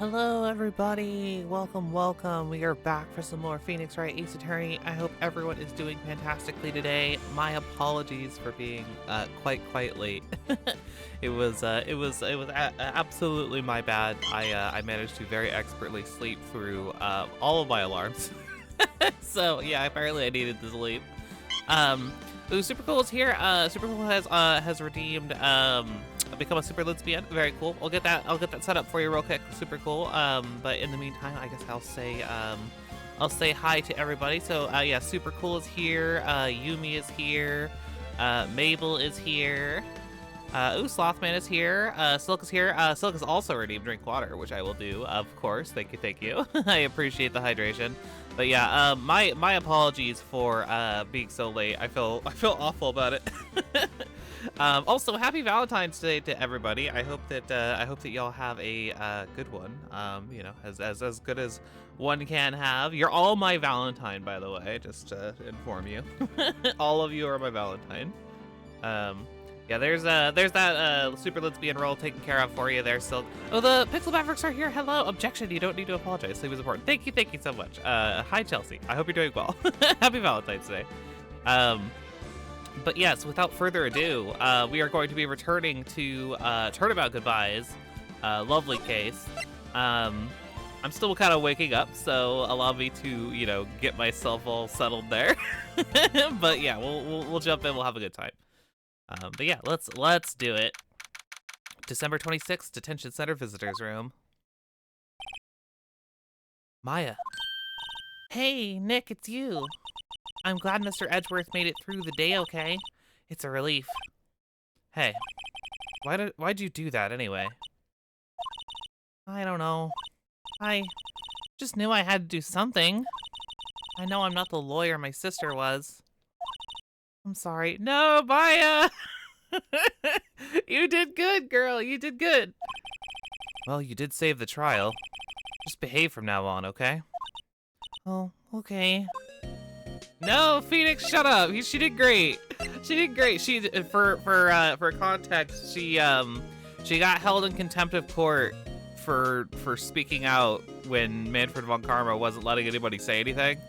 Hello, everybody. Welcome, welcome. We are back for some more Phoenix Wright Ace Attorney. I hope everyone is doing fantastically today. My apologies for being quite late. it was absolutely my bad. I managed to very expertly sleep through all of my alarms. So yeah, apparently I needed to sleep. Ooh, Super Cool is here. Super Cool has redeemed become a super lesbian. Very cool. I'll get that set up for you real quick. Super cool. But in the meantime, I guess I'll say hi to everybody. So yeah, Super Cool is here. Yumi is here. Mabel is here. Ooh, Slothman is here. Silk is here. Silk is also redeemed drink water, which I will do, of course. Thank you. I appreciate the hydration. But yeah, my apologies for being so late. I feel awful about it. Also, happy Valentine's Day to everybody. I hope that y'all have a good one. You know, as good as one can have. You're all my Valentine, by the way, just to inform you. All of you are my Valentine. Yeah, there's that super lesbian role taken care of for you there, Silk. Oh, the Pixel Mavericks are here. Hello. Objection. You don't need to apologize. Sleep is important. Thank you so much. Hi, Chelsea. I hope you're doing well. Happy Valentine's Day. But yes, without further ado, we are going to be returning to Turnabout Goodbyes. Lovely case. I'm still kind of waking up, so allow me to, you know, get myself all settled there. But yeah, we'll jump in. We'll have a good time. But yeah, let's do it. December 26th, Detention Center Visitors Room. Maya. Hey, Nick, it's you. I'm glad Mr. Edgeworth made it through the day okay. It's a relief. Hey, why'd you do that anyway? I don't know. I just knew I had to do something. I know I'm not the lawyer my sister was. I'm sorry. No, Maya! You did good, girl. You did good. Well, you did save the trial. Just behave from now on, okay? Oh, okay. No, Phoenix, shut up. She did great. She did great. She for context, she got held in contempt of court for speaking out when Manfred von Karma wasn't letting anybody say anything.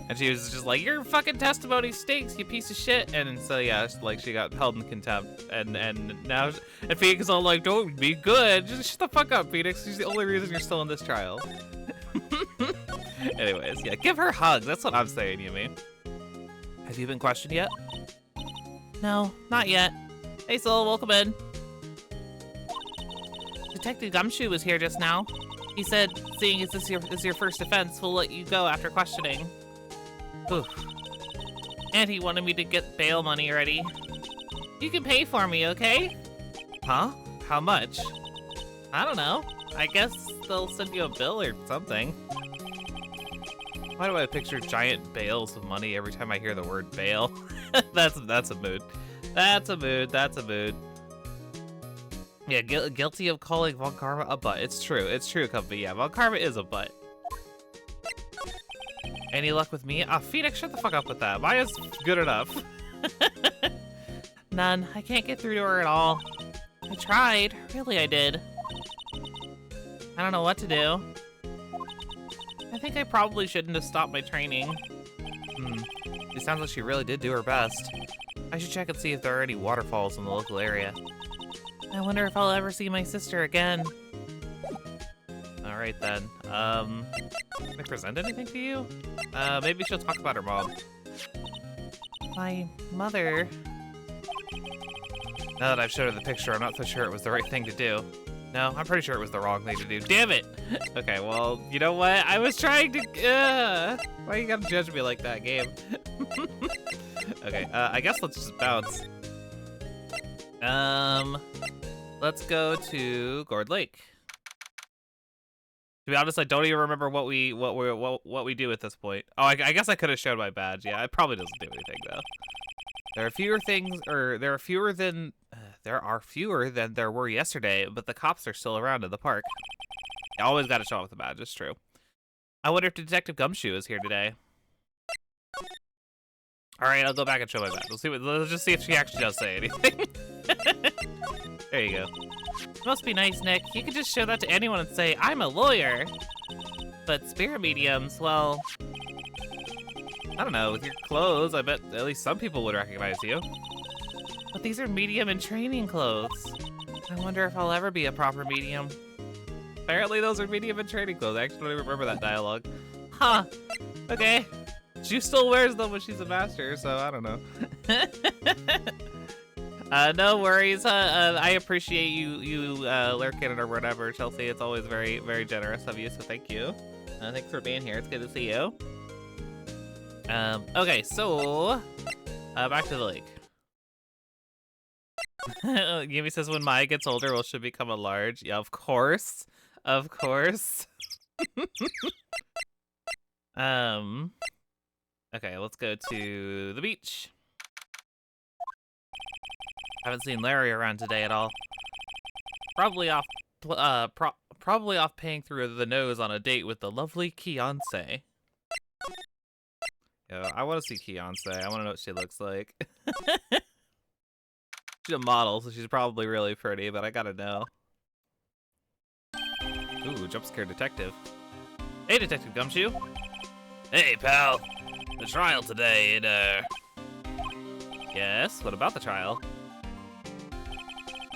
And she was just like, your fucking testimony stinks, you piece of shit. And so yeah, like she got held in contempt. And now Phoenix is all like, don't be good. Just shut the fuck up, Phoenix. She's the only reason you're still in this trial. Anyways, yeah, give her hugs. That's what I'm saying, you mean. Have you been questioned yet? No, not yet. Hey, Soul, welcome in. Detective Gumshoe was here just now. He said, seeing as this is your first offense, we'll let you go after questioning. Oof. And he wanted me to get bail money ready. You can pay for me, okay? Huh? How much? I don't know. I guess they'll send you a bill or something. Why do I picture giant bales of money every time I hear the word bail? That's a mood. That's a mood. Yeah, guilty of calling Von Karma a butt. It's true, company. Yeah, Von Karma is a butt. Any luck with me? Ah, Phoenix, shut the fuck up with that. Maya's good enough. None. I can't get through to her at all. I tried. Really, I did. I don't know what to do. I think I probably shouldn't have stopped my training. It sounds like she really did do her best. I should check and see if there are any waterfalls in the local area. I wonder if I'll ever see my sister again. Alright then. Can I present anything to you? Maybe she'll talk about her mom. My mother... Now that I've showed her the picture, I'm not so sure it was the right thing to do. No, I'm pretty sure it was the wrong thing to do. Damn it! Okay, well, you know what? I was trying to... Why you gotta judge me like that, game? Okay, I guess let's just bounce. Let's go to Gourd Lake. To be honest, I don't even remember what we do at this point. Oh, I guess I could have shown my badge. Yeah, it probably doesn't do anything though. There are fewer than there were yesterday, but the cops are still around in the park. You always got to show off the badge. It's true. I wonder if Detective Gumshoe is here today. All right, I'll go back and show my badge. Let's just see if she actually does say anything. There you go. It must be nice, Nick. You could just show that to anyone and say, I'm a lawyer. But spirit mediums, well, I don't know, with your clothes, I bet at least some people would recognize you. But these are medium and training clothes. I wonder if I'll ever be a proper medium. Apparently those are medium and training clothes. I actually don't even remember that dialogue. Huh, okay. She still wears them when she's a master, so I don't know. No worries. I appreciate you lurking or whatever, Chelsea. It's always very, very generous of you, so thank you. Thanks for being here. It's good to see you. Okay, so back to the lake. Yumi says when Maya gets older, will she become a large? Yeah, of course. Of course. Okay, let's go to the beach. Haven't seen Larry around today at all. Probably off paying through the nose on a date with the lovely Kianse. Yo, I want to see Kianse. I want to know what she looks like. She's a model, so she's probably really pretty, but I gotta know. Ooh, jump scare detective. Hey, Detective Gumshoe. Hey, pal. The trial today, Yes, what about the trial?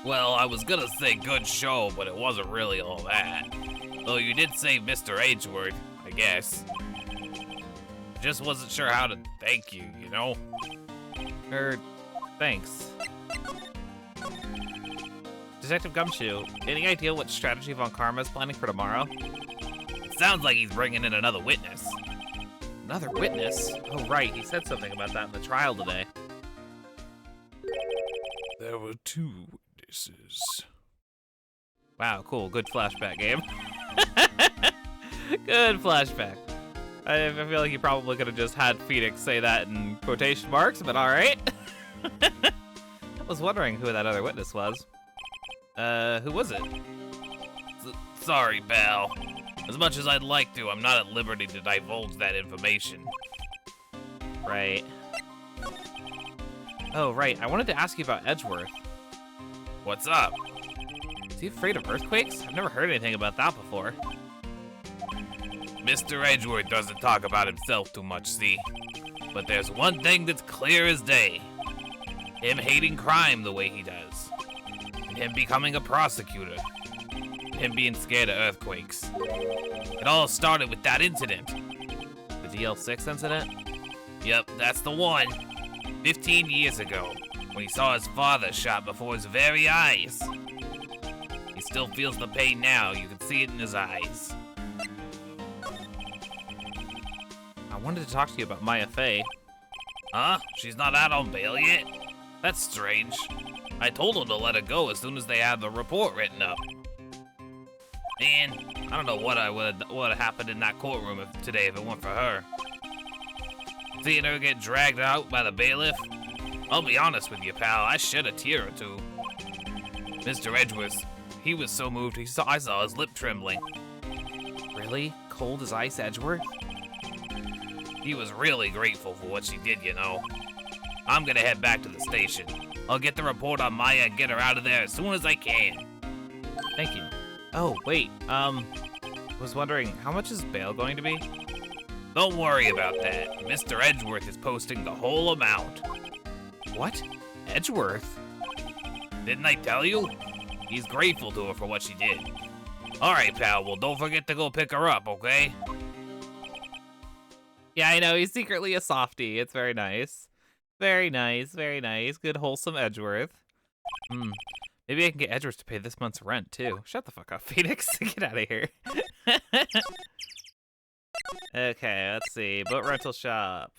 Well, I was gonna say good show, but it wasn't really all that. Though you did save Mr. Ainsworth, I guess. Just wasn't sure how to thank you, you know? Thanks. Detective Gumshoe, any idea what strategy Von Karma is planning for tomorrow? It sounds like he's bringing in another witness. Another witness? Oh, right, he said something about that in the trial today. There were 2 witnesses. Wow, cool, good flashback game. Good flashback. I feel like you probably could have just had Phoenix say that in quotation marks, but alright. I was wondering who that other witness was. Who was it? Sorry, pal. As much as I'd like to, I'm not at liberty to divulge that information. Right. Oh, right. I wanted to ask you about Edgeworth. What's up? Is he afraid of earthquakes? I've never heard anything about that before. Mr. Edgeworth doesn't talk about himself too much, see? But there's one thing that's clear as day. Him hating crime the way he does. And him becoming a prosecutor. Him being scared of earthquakes. It all started with that incident. The DL6 incident? Yep, that's the one. 15 years ago, when he saw his father shot before his very eyes. He still feels the pain now. You can see it in his eyes. I wanted to talk to you about Maya Fey. Huh? She's not out on bail yet? That's strange. I told them to let her go as soon as they had the report written up. Man, I don't know what would have happened in that courtroom today if it weren't for her. Seeing her get dragged out by the bailiff? I'll be honest with you, pal, I shed a tear or two. Mr. Edgeworth, he was so moved I saw his lip trembling. Really? Cold as ice, Edgeworth? He was really grateful for what she did, you know. I'm gonna head back to the station. I'll get the report on Maya and get her out of there as soon as I can. Thank you. Oh, wait, was wondering, how much is bail going to be? Don't worry about that. Mr. Edgeworth is posting the whole amount. What? Edgeworth? Didn't I tell you? He's grateful to her for what she did. All right, pal, well, don't forget to go pick her up, okay? Yeah, I know, he's secretly a softie. It's very nice. Very nice, very nice. Good, wholesome Edgeworth. Maybe I can get Edgeworth to pay this month's rent, too. Shut the fuck up, Phoenix. Get out of here. Okay, let's see. Boat rental shop.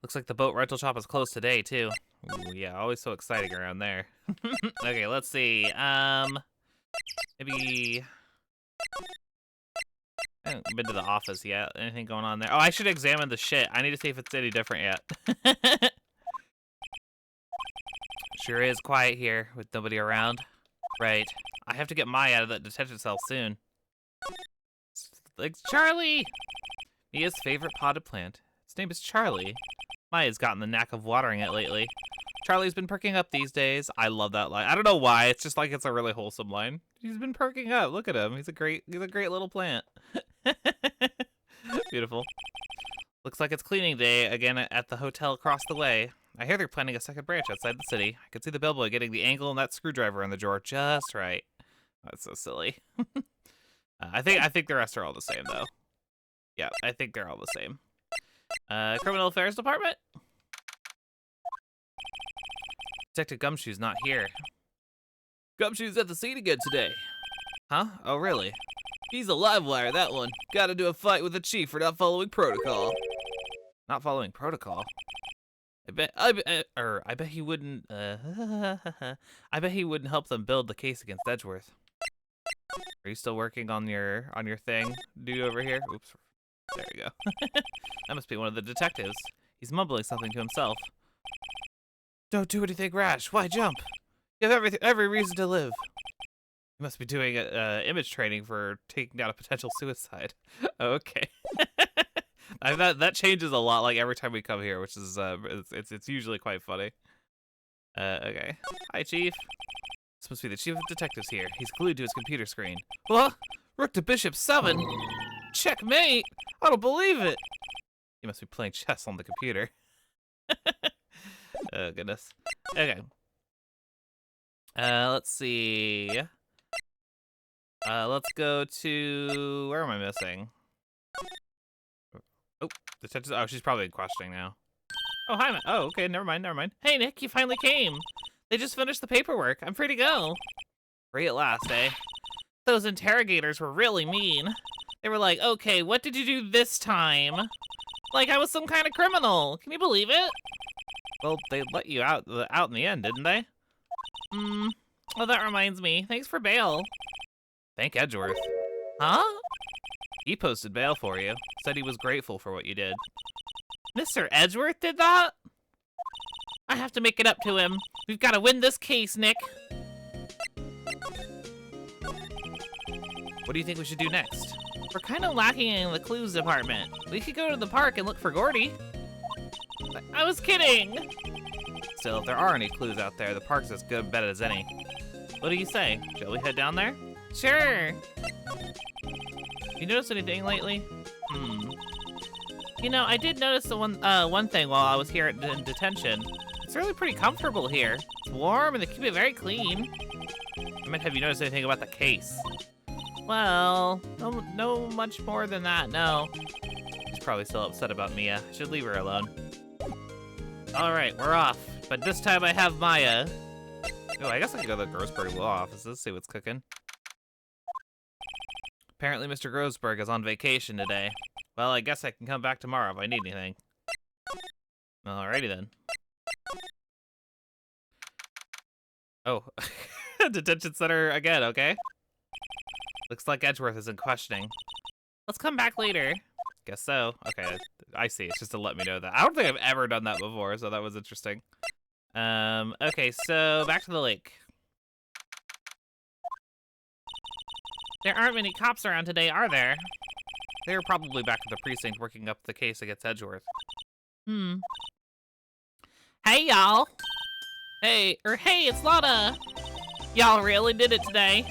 Looks like the boat rental shop is closed today, too. Ooh, yeah, always so exciting around there. Okay, let's see. Maybe... I haven't been to the office yet. Anything going on there? Oh, I should examine the shit. I need to see if it's any different yet. Sure is quiet here with nobody around. Right. I have to get Maya out of that detention cell soon. Like Charlie! Mia's favorite potted plant. Its name is Charlie. Maya's gotten the knack of watering it lately. Charlie's been perking up these days. I love that line. I don't know why. It's just like it's a really wholesome line. He's been perking up. Look at him. He's a great little plant. Beautiful. Looks like it's cleaning day again at the hotel across the way. I hear they're planning a second branch outside the city. I could see the bellboy getting the angle and that screwdriver in the drawer just right. That's so silly. I think the rest are all the same though. Yeah, I think they're all the same. Criminal Affairs Department? Detective Gumshoe's not here. Gumshoe's at the scene again today. Huh? Oh, really? He's a live wire, that one. Gotta do a fight with the chief for not following protocol. Not following protocol? I bet he wouldn't, I bet he wouldn't help them build the case against Edgeworth. Are you still working on your thing, dude over here? Oops. There you go. That must be one of the detectives. He's mumbling something to himself. Don't do anything rash. Why jump? You have every reason to live. He must be doing image training for taking down a potential suicide. Okay. That changes a lot, like every time we come here, which is it's usually quite funny. Okay. Hi, Chief. This must be the Chief of Detectives here. He's glued to his computer screen. What? Rook to Bishop 7. Checkmate! I don't believe it. He must be playing chess on the computer. Oh goodness. Okay. Let's see. Let's go to where am I missing? Oh, detective. Oh, she's probably questioning now. Oh, hi. Oh, okay. Never mind. Hey, Nick, you finally came. They just finished the paperwork. I'm free to go. Free at last, eh? Those interrogators were really mean. They were like, okay, what did you do this time? Like I was some kind of criminal. Can you believe it? Well, they let you out in the end, didn't they? Well, that reminds me. Thanks for bail. Thank Edgeworth. Huh? He posted bail for you. Said he was grateful for what you did. Mr. Edgeworth did that? I have to make it up to him. We've got to win this case, Nick. What do you think we should do next? We're kind of lacking in the clues department. We could go to the park and look for Gordy. I was kidding. Still, if there are any clues out there, the park's as good a bet as any. What do you say? Shall we head down there? Sure. You notice anything lately? You know, I did notice the one thing while I was here in detention. It's really pretty comfortable here. It's warm and they keep it very clean. I meant, have you noticed anything about the case? Well, no much more than that, no. She's probably still upset about Mia. I should leave her alone. All right, we're off. But this time I have Maya. Oh, I guess I can go to the Grossberg Law office. Let's see what's cooking. Apparently Mr. Grossberg is on vacation today. Well, I guess I can come back tomorrow if I need anything. Alrighty then. Oh, detention center again, okay. Looks like Edgeworth is in questioning. Let's come back later. Guess so. Okay, I see. It's just to let me know that. I don't think I've ever done that before, so that was interesting. Okay, so back to the lake. There aren't many cops around today, are there? They're probably back at the precinct working up the case against Edgeworth. Hey, y'all. Hey, it's Lotta. Y'all really did it today.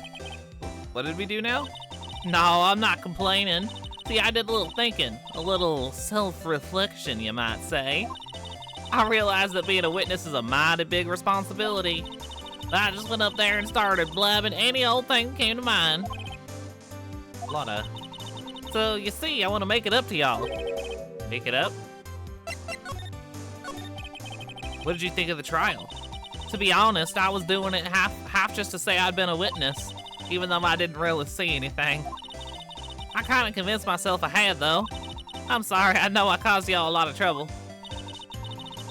What did we do now? No, I'm not complaining. See, I did a little thinking, a little self-reflection, you might say. I realized that being a witness is a mighty big responsibility. I just went up there and started blabbing any old thing that came to mind. Lotta. So, you see, I want to make it up to y'all. Make it up? What did you think of the trial? To be honest, I was doing it half just to say I'd been a witness, even though I didn't really see anything. I kind of convinced myself I had, though. I'm sorry, I know I caused y'all a lot of trouble.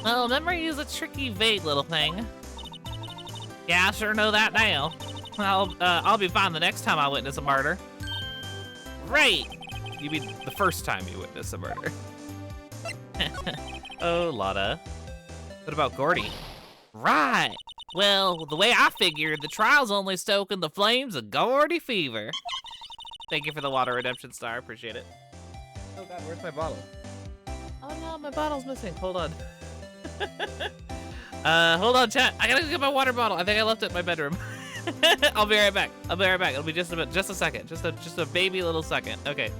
Well, memory is a tricky, vague little thing. Yeah, I sure know that now. I'll be fine the next time I witness a murder. Right! You mean the first time you witness a murder. Oh, Lotta. What about Gordy? Right! Well, the way I figured, the trial's only stoking the flames of Gordy fever. Thank you for the water redemption star, appreciate it. Oh god, where's my bottle? Oh no, my bottle's missing, hold on. Hold on, chat. I gotta get my water bottle. I think I left it in my bedroom. I'll be right back. It'll be just a second. Just a baby little second. Okay.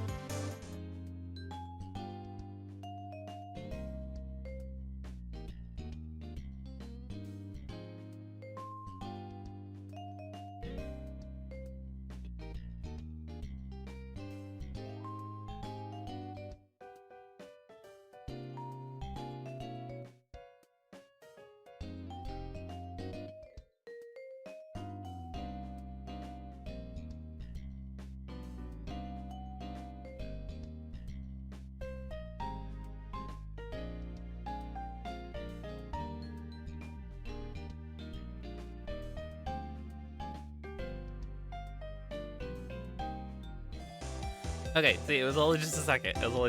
Okay, see, it was only just a second. No,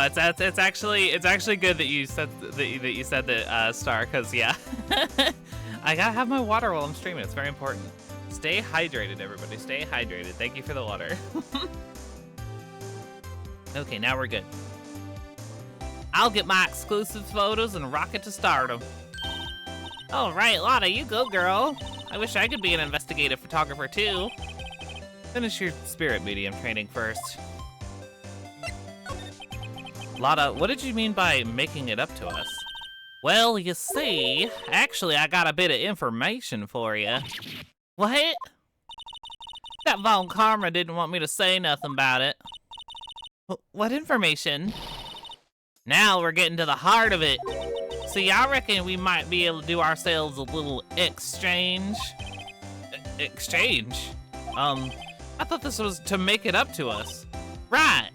it's actually good that you said that Star, because yeah, I gotta have my water while I'm streaming. It's very important. Stay hydrated, everybody. Stay hydrated. Thank you for the water. Okay, now we're good. I'll get my exclusive photos and rocket to stardom. All right, Lotta, you go, girl. I wish I could be an investigative photographer too. Finish your spirit medium training first. Lotta, what did you mean by making it up to us? Well, you see, actually I got a bit of information for you. What? That Von Karma didn't want me to say nothing about it. What information? Now we're getting to the heart of it. See, I reckon we might be able to do ourselves a little exchange. Exchange? I thought this was to make it up to us. Right.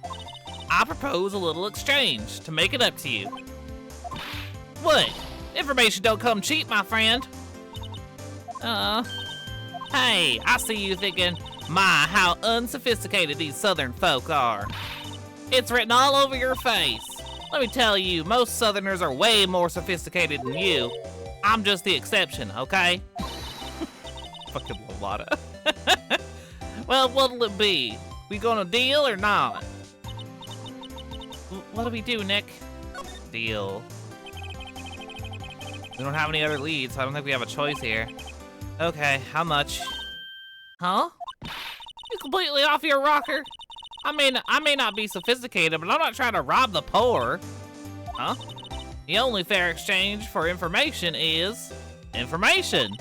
I propose a little exchange to make it up to you. What? Information don't come cheap, my friend. Hey, I see you thinking, my, how unsophisticated these southern folk are. It's written all over your face. Let me tell you, most southerners are way more sophisticated than you. I'm just the exception, okay? Fucking Lotta. Well, what'll it be? We gonna deal or not? What do we do, Nick? Deal. We don't have any other leads, so I don't think we have a choice here. Okay, how much? Huh? You completely off your rocker? I may not be sophisticated, but I'm not trying to rob the poor. Huh? The only fair exchange for information is information.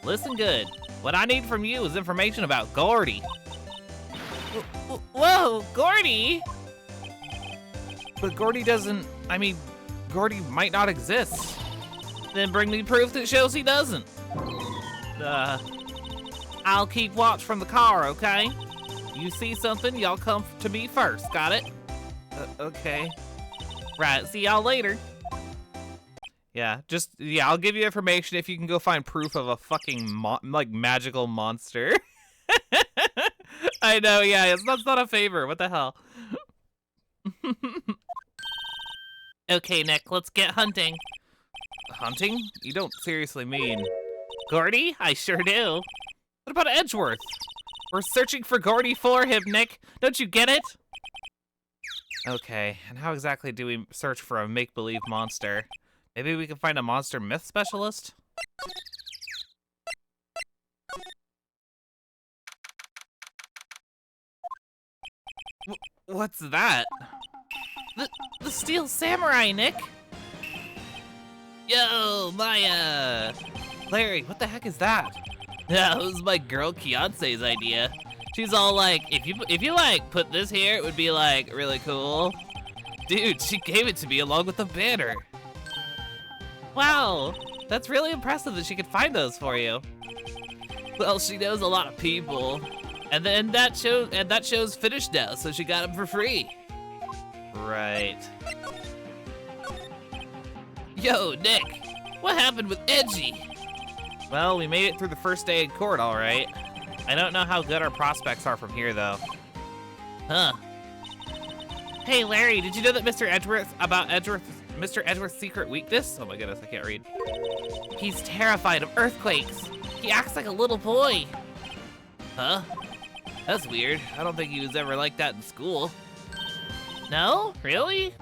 Listen good. What I need from you is information about Gordy. Whoa, Gordy? But Gordy doesn't, Gordy might not exist. Then bring me proof that shows he doesn't. I'll keep watch from the car, okay? You see something, y'all come to me first, got it? Okay. Right, see y'all later. Yeah, I'll give you information if you can go find proof of a fucking, magical monster. I know, yeah, that's not a favor, what the hell? Okay, Nick, let's get hunting. Hunting? You don't seriously mean... Gordy? I sure do. What about Edgeworth? We're searching for Gordy for him, Nick. Don't you get it? Okay, and how exactly do we search for a make-believe monster? Maybe we can find a monster myth specialist? What's that? The Steel Samurai, Nick! Yo, Maya! Larry, what the heck is that? That was my girl Kiance's idea. She's all like, if you like put this here, it would be like really cool. Dude, she gave it to me along with the banner. Wow, that's really impressive that she could find those for you. Well, she knows a lot of people. And then that show's finished now, so she got them for free. Right. Yo, Nick, what happened with Edgy? Well, we made it through the first day in court, all right. I don't know how good our prospects are from here, though. Huh. Hey, Larry, did you know that Mr. Edgeworth's secret weakness? Oh my goodness, I can't read. He's terrified of earthquakes. He acts like a little boy. Huh? That's weird. I don't think he was ever like that in school. No? Really?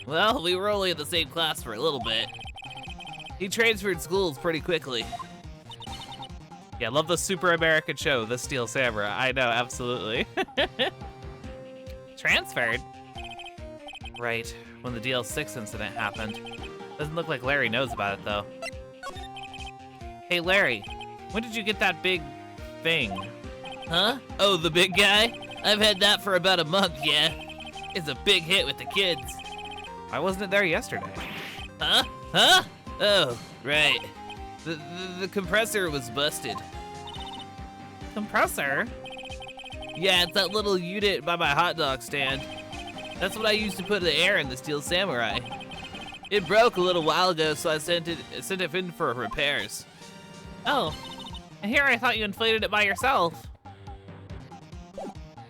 Well, we were only in the same class for a little bit. He transferred schools pretty quickly. Yeah, I love the super American show, The Steel Samurai. I know, absolutely. Transferred? Right, when the DL6 incident happened. Doesn't look like Larry knows about it, though. Hey, Larry, when did you get that big thing? Huh? Oh, the big guy? I've had that for about a month, yeah. It's a big hit with the kids. Why wasn't it there yesterday? Huh? Huh? Oh, right. The compressor was busted. Compressor? Yeah, it's that little unit by my hot dog stand. That's what I used to put the air in the Steel Samurai. It broke a little while ago, so I sent it in for repairs. Oh, and here I thought you inflated it by yourself.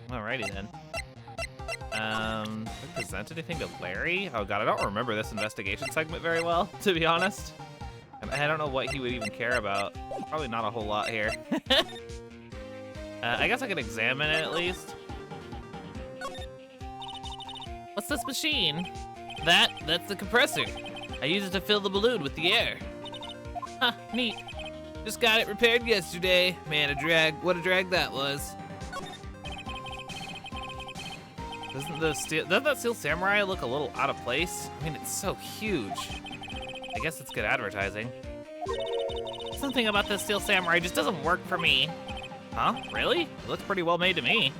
Alrighty then. Did I present anything to Larry? Oh god, I don't remember this investigation segment very well, to be honest. And I don't know what he would even care about. Probably not a whole lot here. I guess I could examine it at least. What's this machine? That's the compressor. I use it to fill the balloon with the air. Huh, neat. Just got it repaired yesterday. Man, what a drag that was. Doesn't that Steel Samurai look a little out of place? I mean, it's so huge. I guess it's good advertising. Something about this Steel Samurai just doesn't work for me. Huh? Really? It looks pretty well made to me.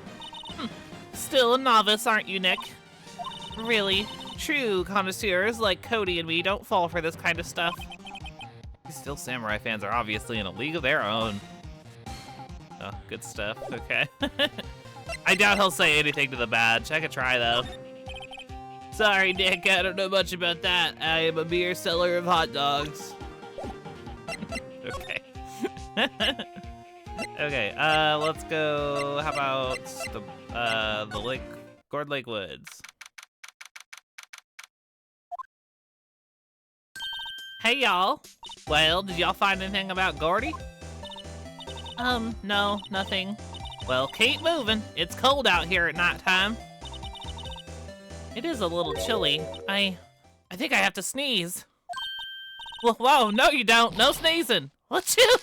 Still a novice, aren't you, Nick? Really? True connoisseurs like Cody and me don't fall for this kind of stuff. These Steel Samurai fans are obviously in a league of their own. Oh, good stuff. Okay. I doubt he'll say anything to the badge. I could try, though. Sorry, Nick, I don't know much about that. I am a mere seller of hot dogs. Okay. Okay, let's go, how about the Gourd Lake Woods. Hey, y'all. Well, did y'all find anything about Gordy? No, nothing. Well, keep moving. It's cold out here at nighttime. It is a little chilly. I think I have to sneeze. Well, whoa, no you don't. No sneezing. What you?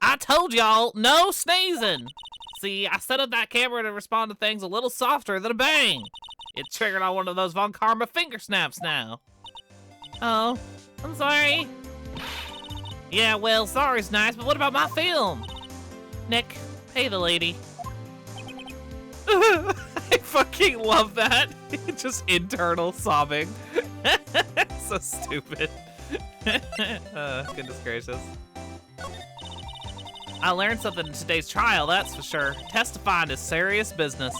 I told y'all, no sneezing. See, I set up that camera to respond to things a little softer than a bang. It triggered on one of those Von Karma finger snaps now. Oh, I'm sorry. Yeah, well, sorry's nice, but what about my film? Nick, pay the lady. I fucking love that. Just internal sobbing. So stupid. Goodness gracious. I learned something in today's trial, that's for sure. Testifying is serious business.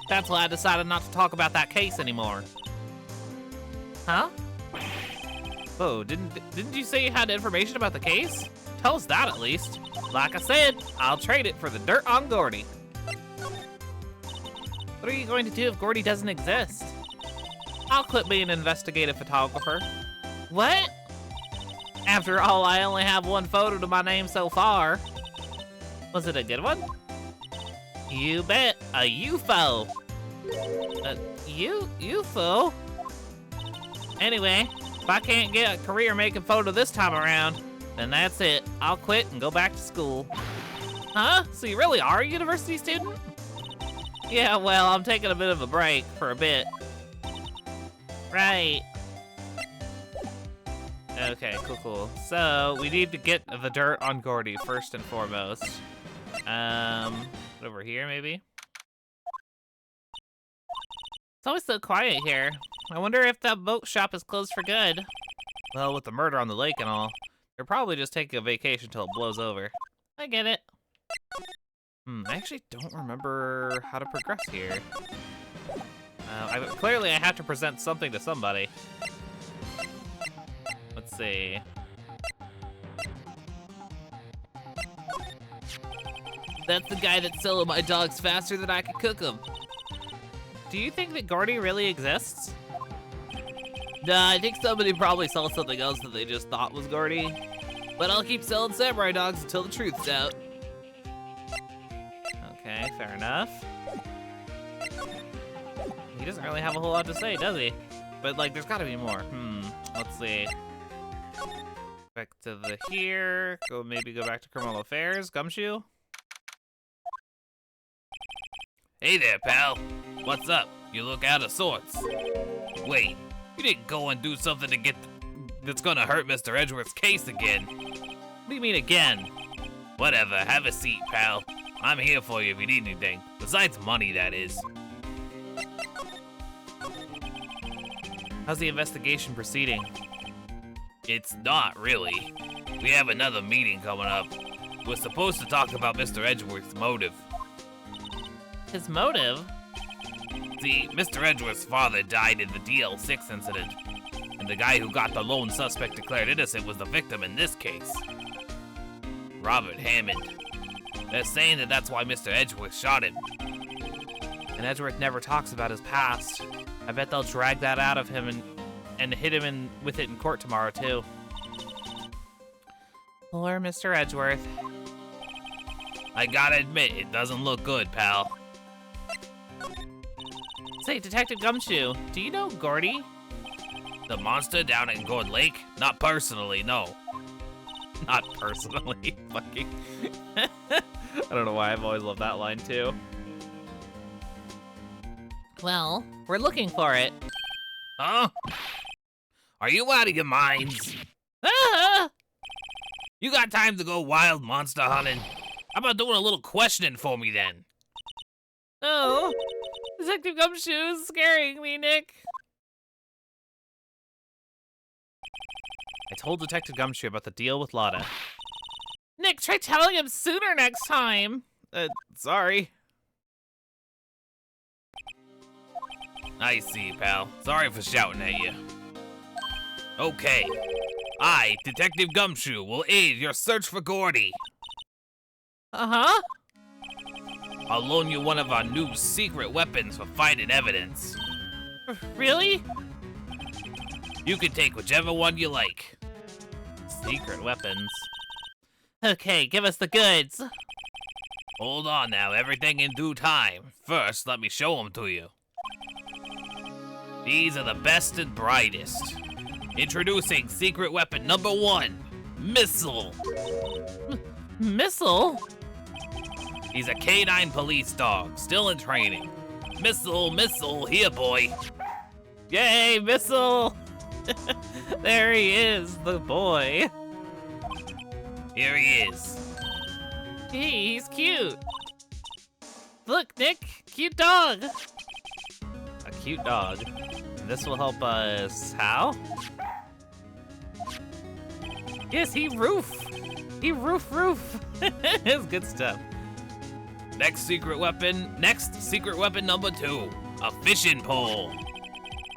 That's why I decided not to talk about that case anymore. Huh? Oh, didn't you say you had information about the case? Tell us that at least. Like I said, I'll trade it for the dirt on Gordy. What are you going to do if Gordy doesn't exist? I'll quit being an investigative photographer. What? After all, I only have one photo to my name so far. Was it a good one? You bet, a UFO. A UFO? Anyway, if I can't get a career making photo this time around, then that's it. I'll quit and go back to school. Huh? So you really are a university student? Yeah, well, I'm taking a bit of a break for a bit. Right. Okay, cool. So, we need to get the dirt on Gordy first and foremost. Over here, maybe? It's always so quiet here. I wonder if that boat shop is closed for good. Well, with the murder on the lake and all, they're probably just taking a vacation till it blows over. I get it. I actually don't remember how to progress here. Clearly I have to present something to somebody. Let's see. That's the guy that's selling my dogs faster than I can cook them. Do you think that Gordy really exists? Nah, I think somebody probably saw something else that they just thought was Gordy. But I'll keep selling samurai dogs until the truth's out. Okay, fair enough. enough. He doesn't really have a whole lot to say, does he? But, like, there's gotta be more. Let's see. Back to the here. Maybe go back to criminal affairs. Gumshoe? Hey there, pal. What's up? You look out of sorts. Wait, you didn't go and do something to that's gonna hurt Mr. Edgeworth's case again. What do you mean again? Whatever, have a seat, pal. I'm here for you if you need anything. Besides money, that is. How's the investigation proceeding? It's not, really. We have another meeting coming up. We're supposed to talk about Mr. Edgeworth's motive. His motive? See, Mr. Edgeworth's father died in the DL6 incident, and the guy who got the lone suspect declared innocent was the victim in this case. Robert Hammond. They're saying that that's why Mr. Edgeworth shot him. And Edgeworth never talks about his past. I bet they'll drag that out of him and hit him with it in court tomorrow, too. Poor Mr. Edgeworth. I gotta admit, it doesn't look good, pal. Say, Detective Gumshoe, do you know Gordy? The monster down at Gourd Lake? Not personally, no. Not personally, fucking. I don't know why I've always loved that line, too. Well, we're looking for it. Huh? Are you out of your minds? Ah! You got time to go wild monster hunting? How about doing a little questioning for me then? Oh, Detective Gumshoe is scaring me, Nick. I told Detective Gumshoe about the deal with Lotta. Nick, try telling him sooner next time. Sorry. I see, pal. Sorry for shouting at you. Okay. I, Detective Gumshoe, will aid your search for Gordy. Uh-huh. I'll loan you one of our new secret weapons for finding evidence. Really? You can take whichever one you like. Secret weapons. Okay, give us the goods. Hold on now, everything in due time. First, let me show them to you. These are the best and brightest. Introducing secret weapon number 1, Missile. Missile? He's a canine police dog, still in training. Missile, here, boy. Yay, Missile! There he is, the boy. Here he is. Hey, he's cute. Look, Nick, cute dog. A cute dog. This will help us, how? Yes, he roof. Roof. It's good stuff. Next secret weapon number 2, a fishing pole.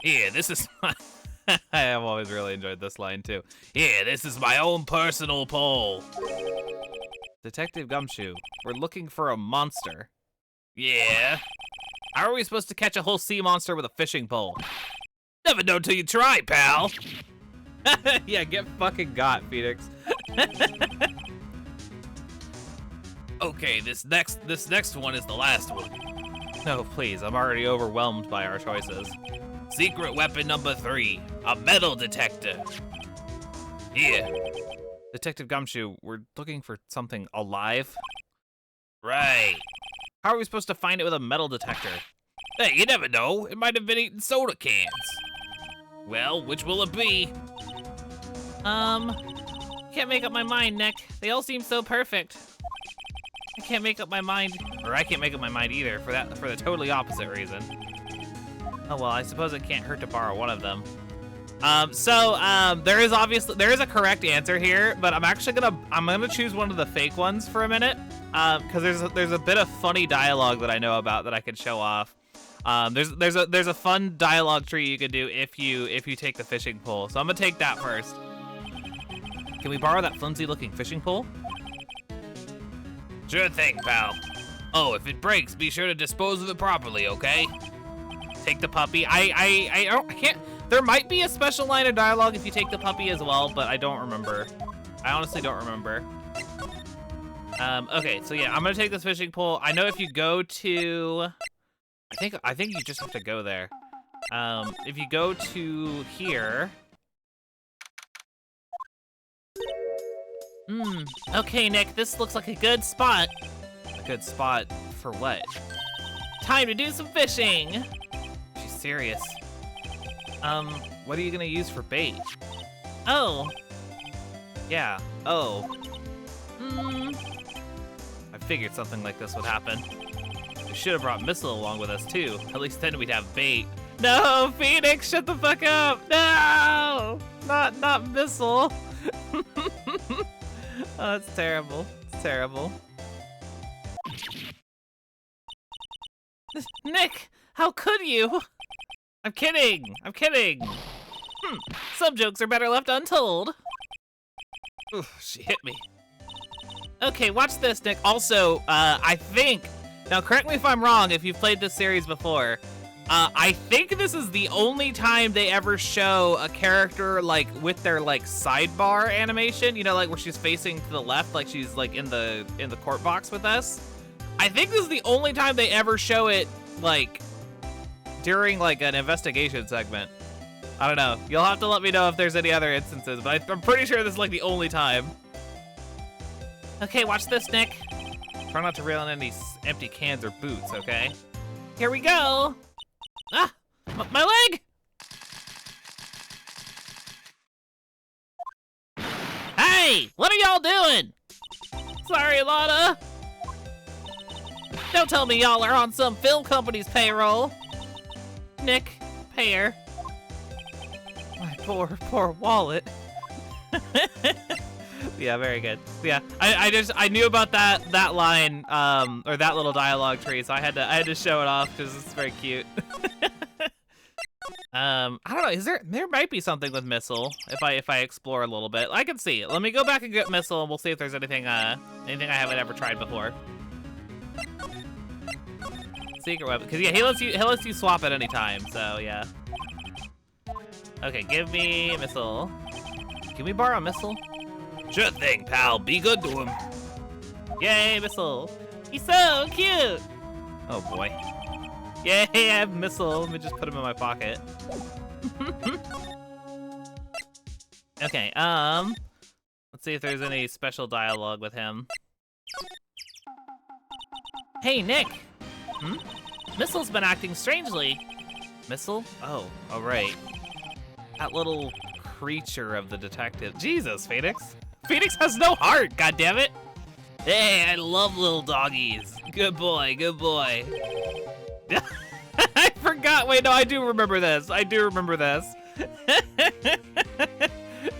Here, this is my... I have always really enjoyed this line, too. Here, this is my own personal pole. Detective Gumshoe, we're looking for a monster. Yeah? How are we supposed to catch a whole sea monster with a fishing pole? Never know till you try, pal. Yeah, get fucking got, Phoenix. Okay, this next one is the last one. No, please, I'm already overwhelmed by our choices. Secret weapon number 3, a metal detector. Here. Detective Gumshoe, we're looking for something alive. Right. How are we supposed to find it with a metal detector? Hey, you never know. It might have been eating soda cans. Well, which will it be? Can't make up my mind, Nick. They all seem so perfect. I can't make up my mind, or I can't make up my mind either for the totally opposite reason. Oh well, I suppose it can't hurt to borrow one of them. There is a correct answer here, but I'm gonna choose one of the fake ones for a minute, because there's a bit of funny dialogue that I know about that I could show off. There's a fun dialogue tree you could do if you take the fishing pole. So I'm gonna take that first. Can we borrow that flimsy-looking fishing pole? Sure thing, pal. Oh, if it breaks, be sure to dispose of it properly, okay? Take the puppy. I can't. There might be a special line of dialogue if you take the puppy as well, but I don't remember. I honestly don't remember. Okay, so yeah, I'm gonna take this fishing pole. I know if you go to, I think you just have to go there. If you go to here. Okay, Nick, this looks like a good spot. A good spot for what? Time to do some fishing. She's serious. What are you gonna use for bait? Oh. Yeah, oh. I figured something like this would happen. We should have brought Missile along with us too. At least then we'd have bait. No, Phoenix, shut the fuck up! No! Not Missile. Oh, it's terrible. It's terrible. Nick, how could you? I'm kidding. I'm kidding. Some jokes are better left untold. Oof, she hit me. Okay, watch this, Nick. Also, I think, now correct me if I'm wrong if you've played this series before, I think this is the only time they ever show a character like with their like sidebar animation, you know, like where she's facing to the left, like she's like in the court box with us. I think this is the only time they ever show it like during like an investigation segment. I don't know. You'll have to let me know if there's any other instances, but I'm pretty sure this is like the only time. Okay, watch this, Nick. Try not to reel in any empty cans or boots, okay? Here we go. Ah, my leg! Hey, what are y'all doing? Sorry, Lana. Don't tell me y'all are on some film company's payroll. Nick, pay her. My poor wallet. Yeah, very good. Yeah, I knew about that line, or that little dialogue tree, so I had to show it off because it's very cute. I don't know. There might be something with Missile if I explore a little bit. I can see it. Let me go back and get Missile, and we'll see if there's anything I haven't ever tried before. Secret weapon, because yeah, he lets you swap at any time. So yeah. Okay, give me Missile. Can we borrow Missile? Sure thing, pal. Be good to him. Yay, Missile. He's so cute. Oh boy. Yay, I have Missile. Let me just put him in my pocket. Okay, let's see if there's any special dialogue with him. Hey, Nick. Missile's been acting strangely. Missile? Oh, right. That little creature of the detective. Jesus, Phoenix. Phoenix has no heart, goddammit. Hey, I love little doggies. Good boy, good boy. I forgot. Wait, no, I do remember this. I do remember this.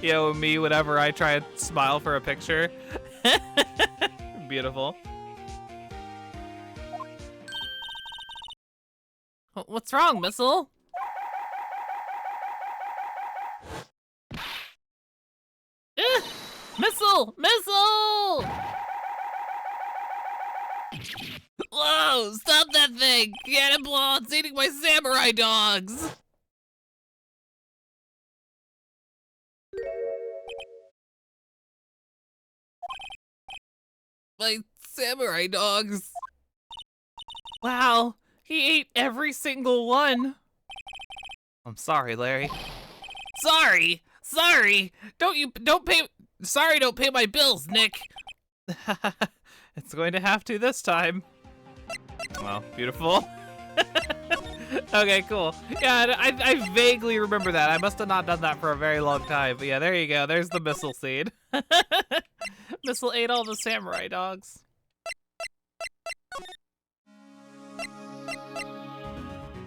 Yo, me, whenever I try and smile for a picture. Beautiful. What's wrong, Missile? Missile! Missile! Whoa! Stop that thing! Cannonball! It's eating my samurai dogs! My samurai dogs! Wow! He ate every single one! I'm sorry, Larry. Sorry! Sorry! Don't pay my bills, Nick! It's going to have to this time. Well, beautiful. Okay, cool. Yeah, I vaguely remember that. I must have not done that for a very long time. But yeah, there you go. There's the Missile seed. Missile ate all the samurai dogs.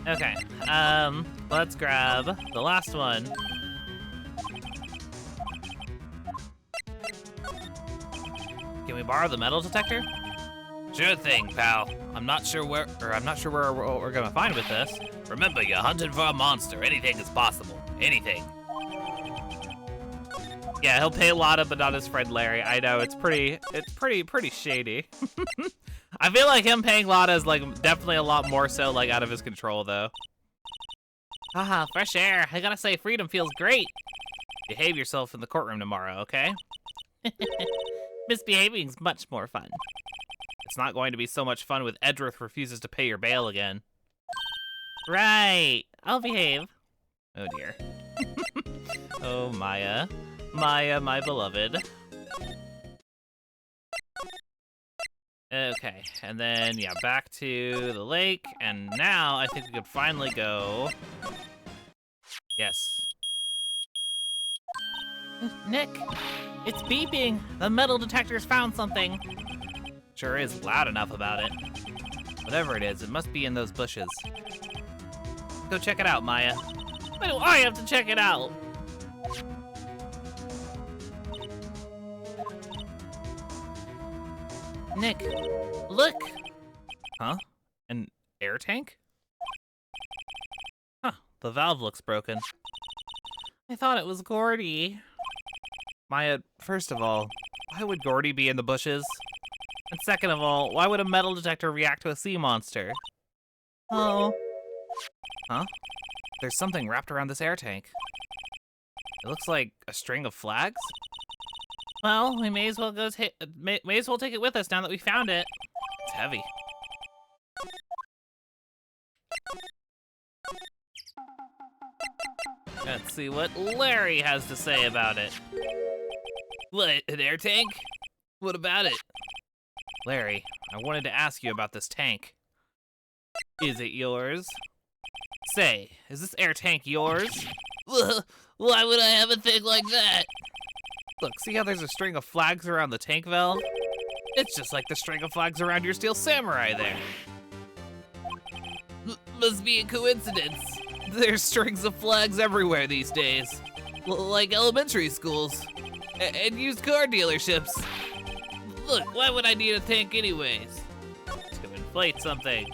Okay, let's grab the last one. Can we borrow the metal detector? Sure thing, pal. I'm not sure where we're gonna find with this. Remember, you're hunting for a monster. Anything is possible. Anything. Yeah, he'll pay Lotta, but not his friend Larry. I know, it's pretty shady. I feel like him paying Lotta is like definitely a lot more so like out of his control though. Haha, fresh air. I gotta say, freedom feels great. Behave yourself in the courtroom tomorrow, okay? Misbehaving's much more fun. It's not going to be so much fun with Edgeworth refuses to pay your bail again. Right. I'll behave. Oh dear. Oh, Maya. Maya, my beloved. Okay, and then, yeah, back to the lake, and now I think we could finally go... Yes. Nick, it's beeping. The metal detector's found something. Sure is loud enough about it. Whatever it is, it must be in those bushes. Go check it out, Maya. Why do I have to check it out? Nick, look! Huh? An air tank? Huh, the valve looks broken. I thought it was Gordy. Maya, first of all, why would Gordy be in the bushes? And second of all, why would a metal detector react to a sea monster? Oh. Huh? There's something wrapped around this air tank. It looks like a string of flags? Well, we may as well may as well take it with us now that we found it. It's heavy. Let's see what Larry has to say about it. What, an air tank? What about it? Larry, I wanted to ask you about this tank. Is it yours? Say, is this air tank yours? Why would I have a thing like that? Look, see how there's a string of flags around the tank valve? It's just like the string of flags around your steel samurai there. Must be a coincidence. There's strings of flags everywhere these days. Like elementary schools. And used car dealerships. Look, why would I need a tank anyways? To inflate something.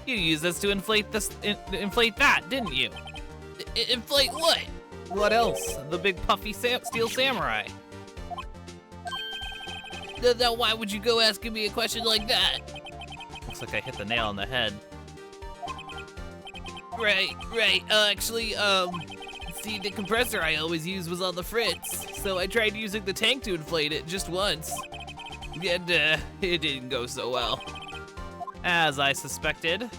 You used this to inflate this, inflate that, didn't you? Inflate what? What else? The big puffy steel samurai. Now why would you go asking me a question like that? Looks like I hit the nail on the head. Right. Actually, see, the compressor I always use was on the fritz, so I tried using the tank to inflate it just once. And, it didn't go so well. As I suspected.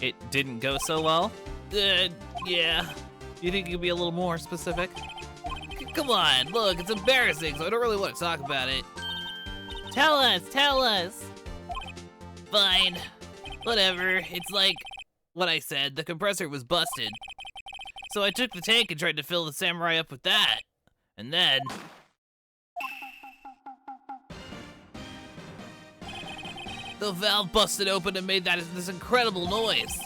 It didn't go so well? Yeah. You think you could be a little more specific? Come on, look, it's embarrassing, so I don't really want to talk about it. Tell us. Fine. Whatever, it's like what I said, the compressor was busted. So I took the tank and tried to fill the samurai up with that. And then... the valve busted open and made this incredible noise.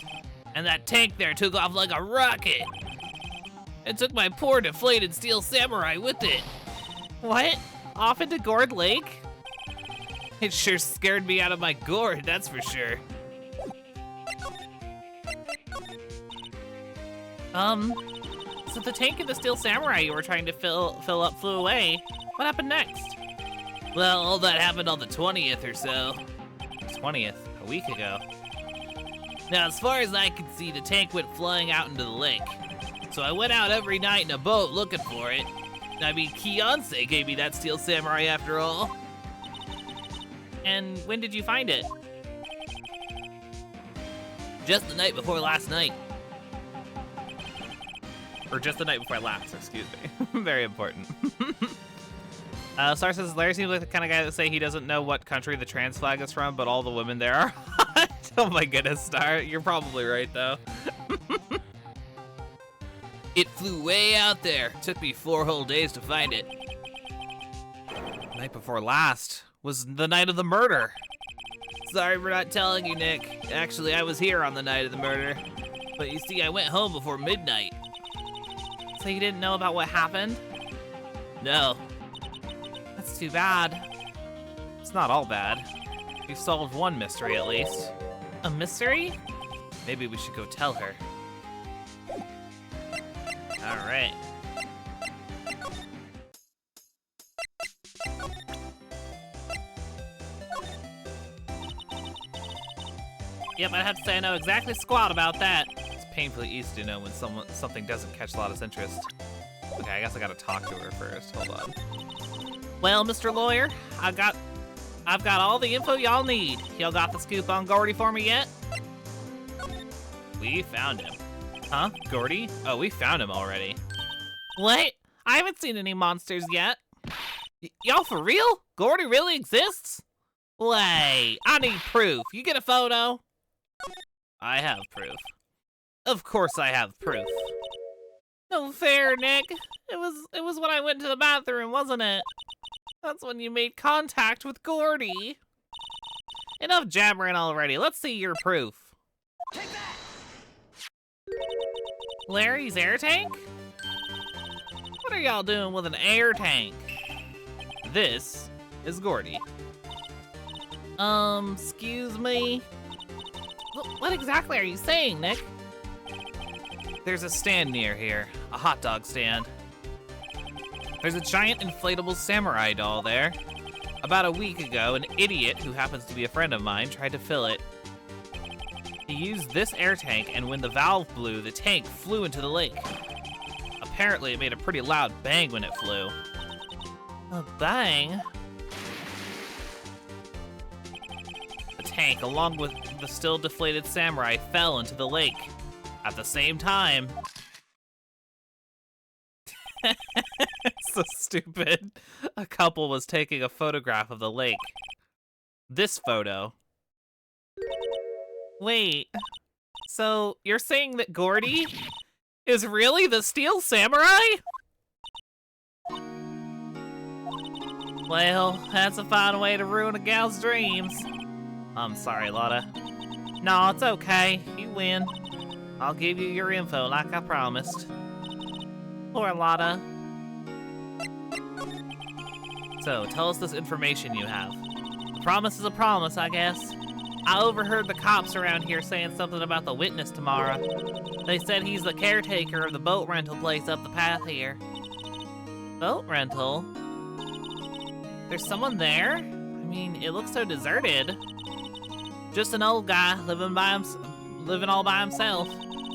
And that tank there took off like a rocket. It took my poor deflated steel samurai with it. What? Off into Gourd Lake? It sure scared me out of my gourd, that's for sure. So the tank and the steel samurai you were trying to fill up flew away. What happened next? Well, all that happened on the 20th or so. 20th, a week ago. Now, as far as I could see, the tank went flying out into the lake. So I went out every night in a boat looking for it. I mean, Kiyonse gave me that steel samurai after all. And when did you find it? Just the night before last night. Or just the night before last, excuse me. Very important. Star says, Larry seems like the kind of guy that say he doesn't know what country the trans flag is from, but all the women there are hot. Oh my goodness, Star. You're probably right, though. It flew way out there. Took me 4 whole days to find it. Night before last was the night of the murder. Sorry for not telling you, Nick. Actually, I was here on the night of the murder. But you see, I went home before midnight. So you didn't know about what happened? No. That's too bad. It's not all bad. We've solved one mystery at least. A mystery? Maybe we should go tell her. All right. Yep, I'd have to say I know exactly squat about that. It's painfully easy to know when something doesn't catch a lot of interest. Okay, I guess I gotta talk to her first. Hold on. Well, Mr. Lawyer, I've got all the info y'all need. Y'all got the scoop on Gordy for me yet? We found him. Huh? Gordy? Oh, we found him already. What? I haven't seen any monsters yet. Y'all for real? Gordy really exists? Wait, I need proof. You get a photo? I have proof. Of course I have proof. No fair, Nick. It was when I went to the bathroom, wasn't it? That's when you made contact with Gordy. Enough jabbering already. Let's see your proof. Take that! Larry's air tank? What are y'all doing with an air tank? This is Gordy. Excuse me? What exactly are you saying, Nick? There's a stand near here, a hot dog stand. There's a giant inflatable samurai doll there. About a week ago, an idiot who happens to be a friend of mine tried to fill it. He used this air tank, and when the valve blew, the tank flew into the lake. Apparently, it made a pretty loud bang when it flew. A bang? The tank, along with the still deflated samurai, fell into the lake. At the same time. It's so stupid. A couple was taking a photograph of the lake. This photo. Wait, so you're saying that Gordy is really the Steel Samurai? Well, that's a fine way to ruin a gal's dreams. I'm sorry, Lotta. No, it's okay. You win. I'll give you your info like I promised. Poor Lotta. So, tell us this information you have. A promise is a promise, I guess. I overheard the cops around here saying something about the witness tomorrow. They said he's the caretaker of the boat rental place up the path here. Boat rental? There's someone there? I mean, it looks so deserted. Just an old guy living all by himself.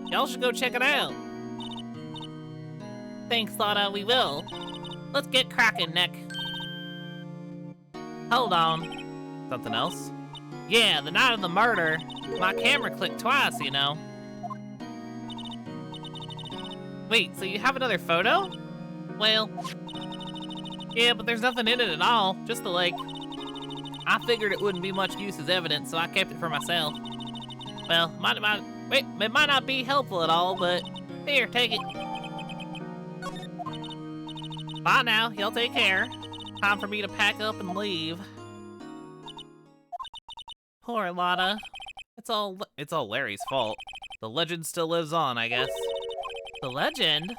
Y'all should go check it out. Thanks, Lotta, we will. Let's get cracking, Nick. Hold on. Something else? Yeah, the night of the murder, my camera clicked twice, you know. Wait, so you have another photo? Well, yeah, but there's nothing in it at all, just the lake. I figured it wouldn't be much use as evidence, so I kept it for myself. Well, it might not be helpful at all, but here, take it. Bye now, y'all take care. Time for me to pack up and leave. Poor Lotta. It's all Larry's fault. The legend still lives on, I guess. The legend?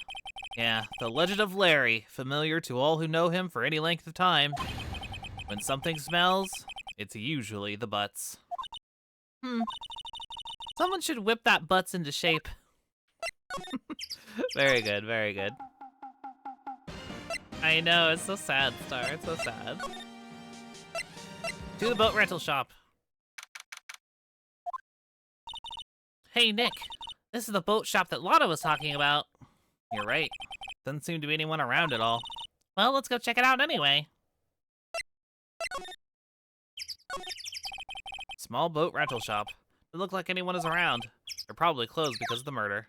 Yeah, the legend of Larry, familiar to all who know him for any length of time. When something smells, it's usually the butts. Someone should whip that butts into shape. Very good, very good. I know, it's so sad, Star, it's so sad. To the boat rental shop. Hey, Nick, this is the boat shop that Lotta was talking about. You're right. Doesn't seem to be anyone around at all. Well, let's go check it out anyway. Small boat rental shop. Doesn't look like anyone is around. They're probably closed because of the murder.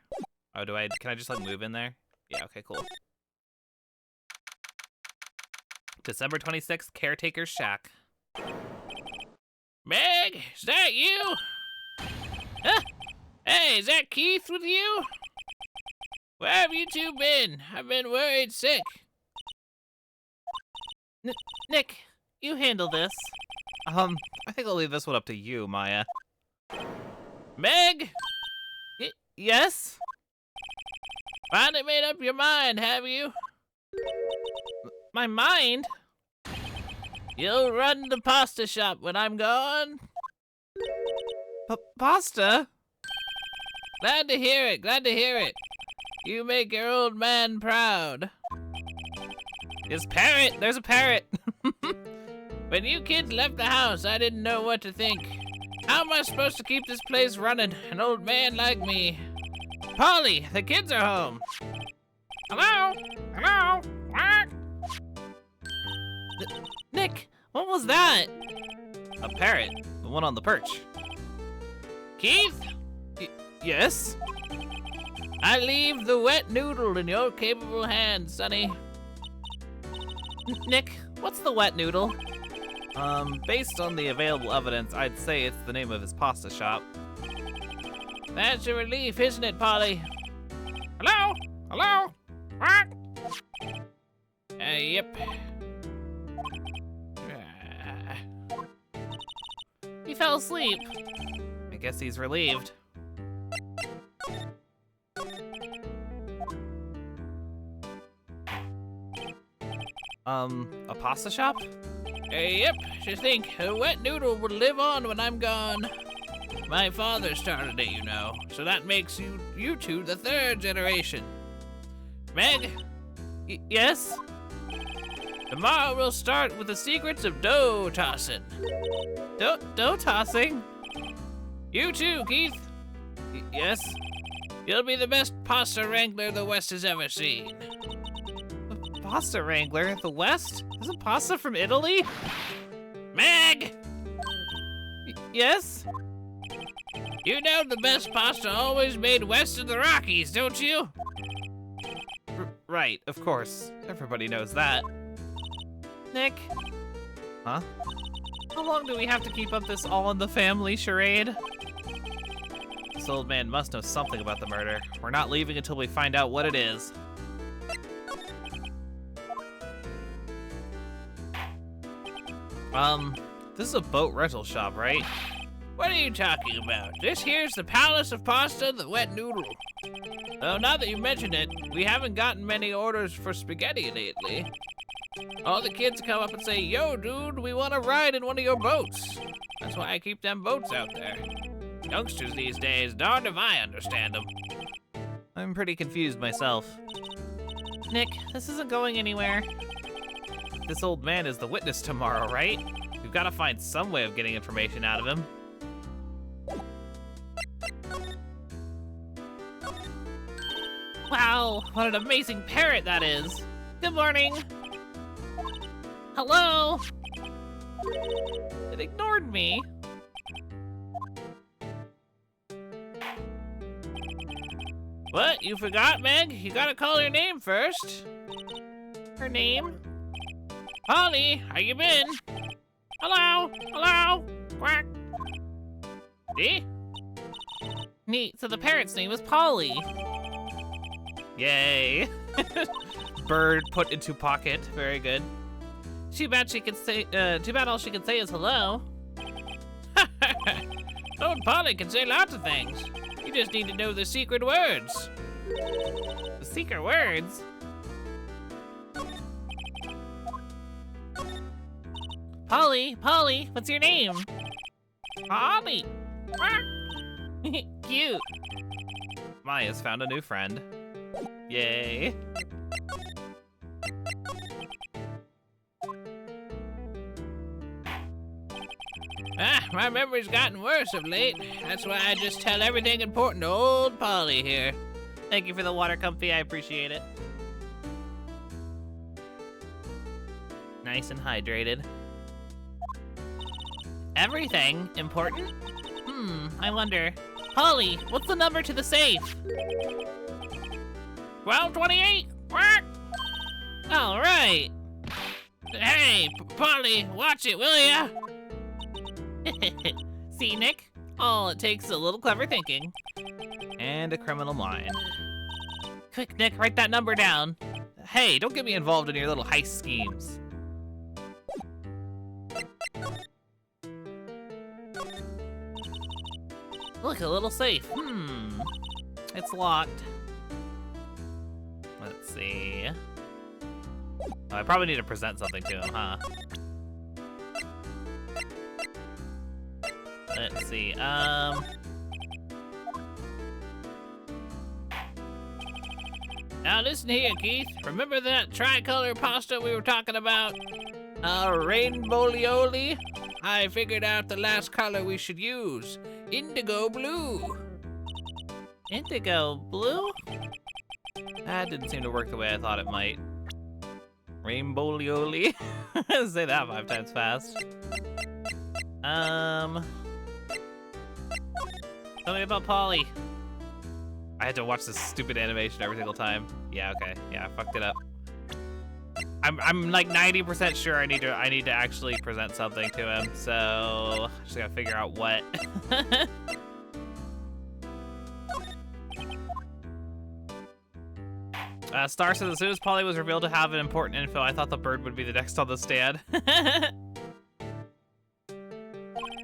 Oh, can I just like move in there? Yeah, okay, cool. December 26th, Caretaker's Shack. Meg, is that you? Huh? Hey, is that Keith with you? Where have you two been? I've been worried sick. Nick, you handle this. I think I'll leave this one up to you, Maya. Meg? Yes? Finally made up your mind, have you? My mind? You'll run the pasta shop when I'm gone. Pasta? Glad to hear it, glad to hear it. You make your old man proud. There's a parrot. When you kids left the house, I didn't know what to think. How am I supposed to keep this place running, an old man like me? Polly, the kids are home. Hello? Hello? Quack? Nick, what was that? A parrot, the one on the perch. Keith? Yes? I leave the wet noodle in your capable hands, Sonny. Nick, what's the wet noodle? Based on the available evidence, I'd say it's the name of his pasta shop. That's a relief, isn't it, Polly? Hello? Hello? Quack? Yep. He fell asleep. I guess he's relieved. A pasta shop? Yep, just think, a wet noodle would live on when I'm gone. My father started it, you know, so that makes you two the third generation. Meg, Yes? tomorrow we'll start with the secrets of dough tossing. Dough tossing? You too, Keith. Yes? You'll be the best pasta wrangler the West has ever seen. Pasta wrangler? The West? Isn't pasta from Italy? Meg, Yes? you know the best pasta always made west of the Rockies, don't you? Right, of course. Everybody knows that. Nick? Huh? How long do we have to keep up this all in the family charade? This old man must know something about the murder. We're not leaving until we find out what it is. This is a boat rental shop, right? What are you talking about? This here's the Palace of Pasta, the wet noodle. Oh, now that you mention it, we haven't gotten many orders for spaghetti lately. All the kids come up and say, "Yo, dude, we want to ride in one of your boats." That's why I keep them boats out there. Youngsters these days, darned if I understand them. I'm pretty confused myself. Nick, this isn't going anywhere. This old man is the witness tomorrow, right? We've got to find some way of getting information out of him. Wow, what an amazing parrot that is. Good morning. Hello? It ignored me. What? You forgot, Meg? You gotta call her name first. Her name? Polly, how you been? Hello? Hello? Quack. See? Neat, so the parrot's name was Polly. Yay. Bird put into pocket, very good. Too bad all she can say is hello. Old Polly can say lots of things. You just need to know the secret words. The secret words? Polly, what's your name? Polly. Cute. Maya's found a new friend. Yay. My memory's gotten worse of late. That's why I just tell everything important to old Polly here. Thank you for the water, Comfy. I appreciate it. Nice and hydrated. Everything important? I wonder. Polly, what's the number to the safe? 1228. Quack. All right. Hey, Polly, watch it, will ya? See, Nick? All it takes is a little clever thinking. And a criminal mind. Quick, Nick, write that number down. Hey, don't get me involved in your little heist schemes. Look, a little safe. It's locked. Let's see. Oh, I probably need to present something to him, huh? Let's see, Now listen here, Keith. Remember that tricolor pasta we were talking about? Rainbow-lioli? I figured out the last color we should use. Indigo blue. Indigo blue? That didn't seem to work the way I thought it might. Rainbow-lioli. Say that 5 times fast. Tell me about Polly. I had to watch this stupid animation every single time. Yeah, okay. Yeah, I fucked it up. I'm like 90% sure I need to actually present something to him, so just gotta figure out what. Star says, as soon as Polly was revealed to have an important info, I thought the bird would be the next on the stand.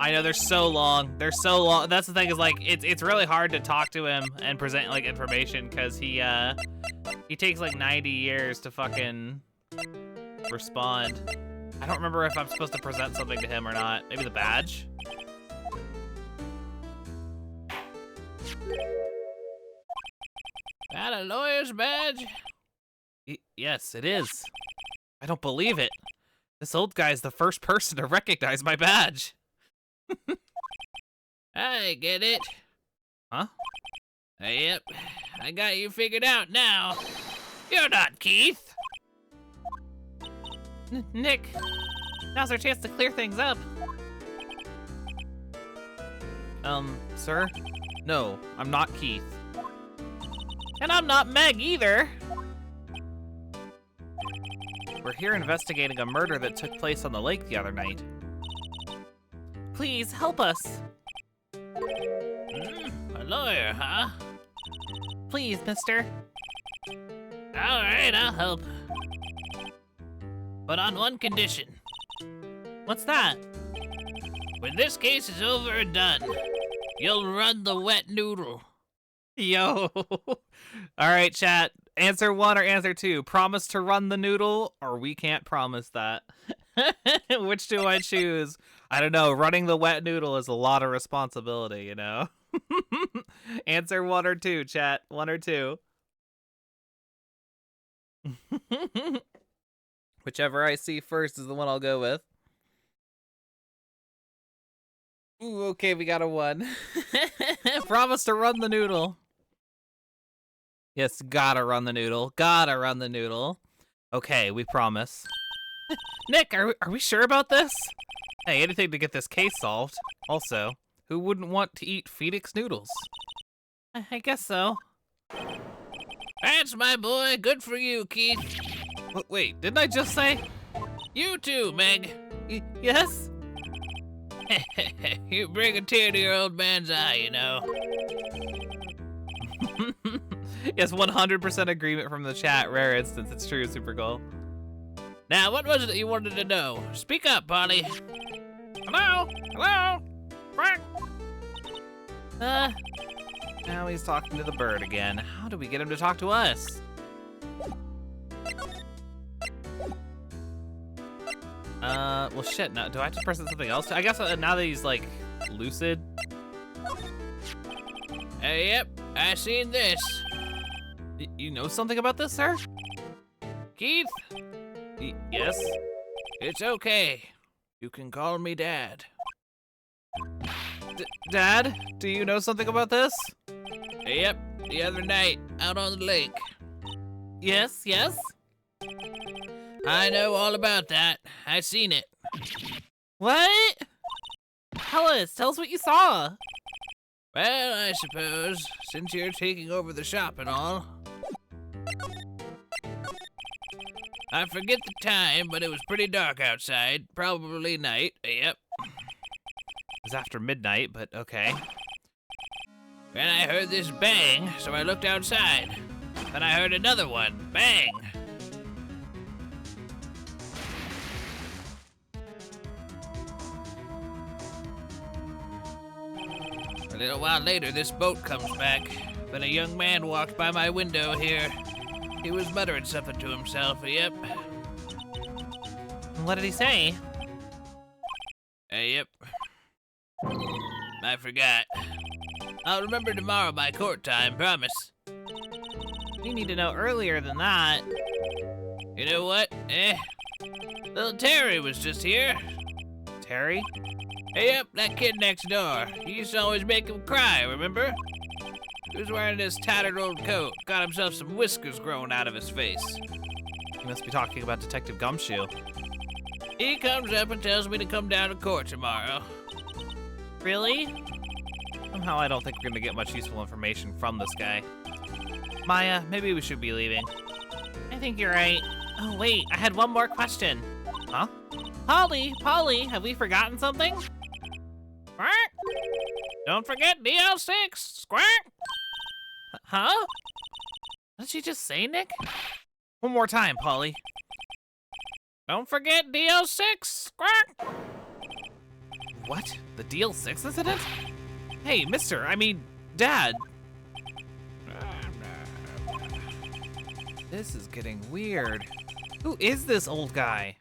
I know, they're so long. They're so long. That's the thing, is like, it's really hard to talk to him and present like information, because he takes like 90 years to fucking respond. I don't remember if I'm supposed to present something to him or not. Maybe the badge? That a lawyer's badge? Yes, it is. I don't believe it. This old guy's the first person to recognize my badge. I get it. Huh? Yep, I got you figured out now. You're not Keith. Nick, now's our chance to clear things up. Sir? No, I'm not Keith. And I'm not Meg either. We're here investigating a murder that took place on the lake the other night. Please, help us. A lawyer, huh? Please, mister. All right, I'll help. But on one condition. What's that? When this case is over and done, you'll run the wet noodle. Yo. All right, chat. Answer 1 or answer 2. Promise to run the noodle, or we can't promise that. Which do I choose? I don't know. Running the wet noodle is a lot of responsibility, you know? Answer 1 or 2, chat. 1 or 2. Whichever I see first is the one I'll go with. Ooh, okay, we got a 1. Promise to run the noodle. Yes, gotta run the noodle. Gotta run the noodle. Okay, we promise. Nick, are we sure about this? Hey, anything to get this case solved. Also, who wouldn't want to eat Phoenix noodles? I guess so. That's my boy. Good for you, Keith. Wait, didn't I just say? You too, Meg. Yes? You bring a tear to your old man's eye, you know. Yes, 100% agreement from the chat. Rare instance. It's true, super cool. Now, what was it that you wanted to know? Speak up, Polly. Hello? Hello? Frank? Now he's talking to the bird again. How do we get him to talk to us? Well, shit. Now, do I have to present something else? I guess now that he's, like, lucid. Yep, I seen this. You know something about this, sir? Keith? Yes? It's okay. You can call me Dad. Dad? Do you know something about this? Yep, the other night, out on the lake. Yes, yes? I know all about that. I seen it. What? Tell us what you saw. Well, I suppose, since you're taking over the shop and all. I forget the time, but it was pretty dark outside. Probably night. Yep. It was after midnight, but okay. Then I heard this bang, so I looked outside. Then I heard another one. Bang! A little while later, this boat comes back. Then a young man walked by my window here. He was muttering something to himself, yep. What did he say? Yep. I forgot. I'll remember tomorrow by court time, promise. You need to know earlier than that. You know what? Little Terry was just here. Terry? Yep, that kid next door. He used to always make him cry, remember? Who's wearing this tattered old coat? Got himself some whiskers growing out of his face. You must be talking about Detective Gumshoe. He comes up and tells me to come down to court tomorrow. Really? Somehow I don't think we're gonna get much useful information from this guy. Maya, maybe we should be leaving. I think you're right. Oh wait, I had one more question. Huh? Polly, have we forgotten something? Squawk! Don't forget DL6! Squawk! Huh? What did she just say, Nick? One more time, Polly. Don't forget DL6! Squawk! What? The DL6 incident? Hey, Dad. This is getting weird. Who is this old guy?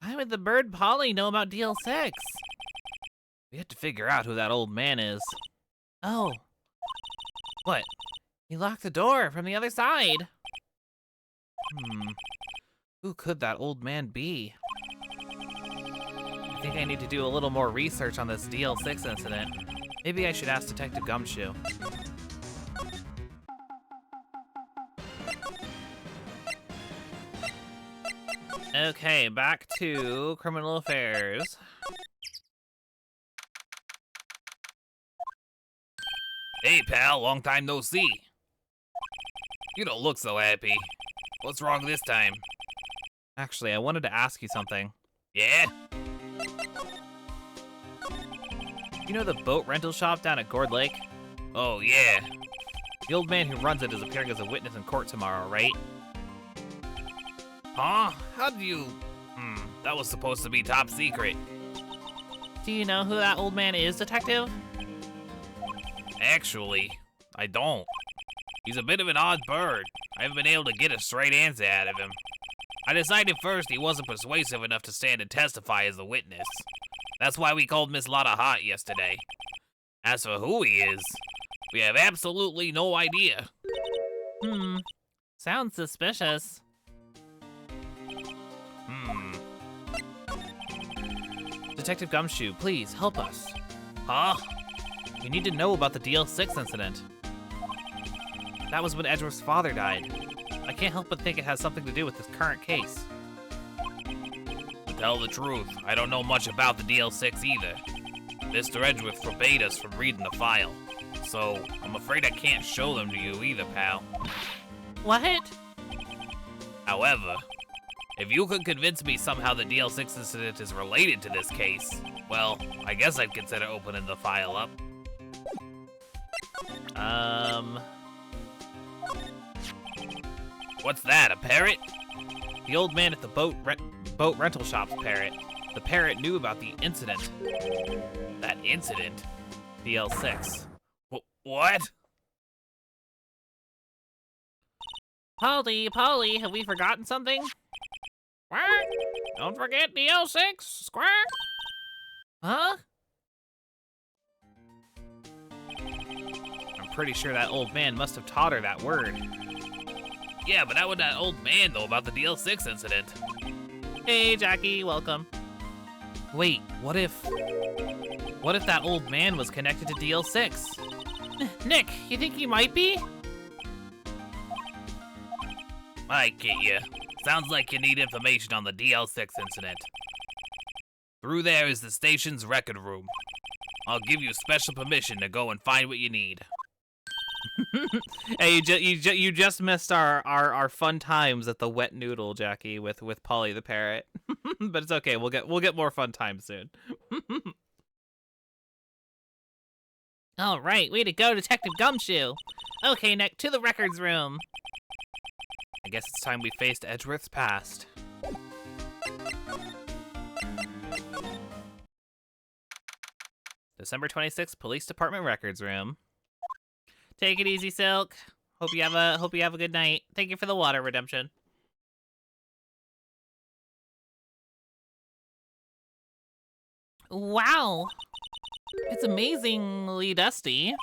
Why would the bird Polly know about DL6? We have to figure out who that old man is. Oh. What? He locked the door from the other side. Who could that old man be? I think I need to do a little more research on this DL6 incident. Maybe I should ask Detective Gumshoe. Okay, back to criminal affairs. Hey, pal, long time no see. You don't look so happy. What's wrong this time? Actually, I wanted to ask you something. Yeah? You know the boat rental shop down at Gourd Lake? Oh, yeah. The old man who runs it is appearing as a witness in court tomorrow, right? Huh? How do you... that was supposed to be top secret. Do you know who that old man is, Detective? Actually, I don't. He's a bit of an odd bird. I haven't been able to get a straight answer out of him. I decided first he wasn't persuasive enough to stand and testify as a witness. That's why we called Miss Lotta Hot yesterday. As for who he is, we have absolutely no idea. Sounds suspicious. Detective Gumshoe, please help us. Huh? We need to know about the DL6 incident. That was when Edgeworth's father died. I can't help but think it has something to do with this current case. To tell the truth, I don't know much about the DL6 either. Mr. Edgeworth forbade us from reading the file, so I'm afraid I can't show them to you either, pal. What? However, if you could convince me somehow the DL6 incident is related to this case, well, I guess I'd consider opening the file up. What's that, a parrot? The old man at the boat rental shop's parrot. The parrot knew about the incident. That incident? DL6. What? Polly, have we forgotten something? Squawk! Don't forget DL6! Squawk! Huh? I'm pretty sure that old man must have taught her that word. Yeah, but how would that old man know about the DL6 incident? Hey, Jackie, welcome. Wait, what if that old man was connected to DL6? Nick, you think he might be? I get you. Sounds like you need information on the DL6 incident. Through there is the station's record room. I'll give you special permission to go and find what you need. Hey, you just missed our fun times at the Wet Noodle, Jackie, with Polly the parrot. But it's okay. We'll get more fun times soon. All right, way to go, Detective Gumshoe. Okay, Nick, to the records room. I guess it's time we faced Edgeworth's past. December 26th, Police Department Records Room. Take it easy, Silk. Hope you have a good night. Thank you for the water, Redemption. Wow. It's amazingly dusty.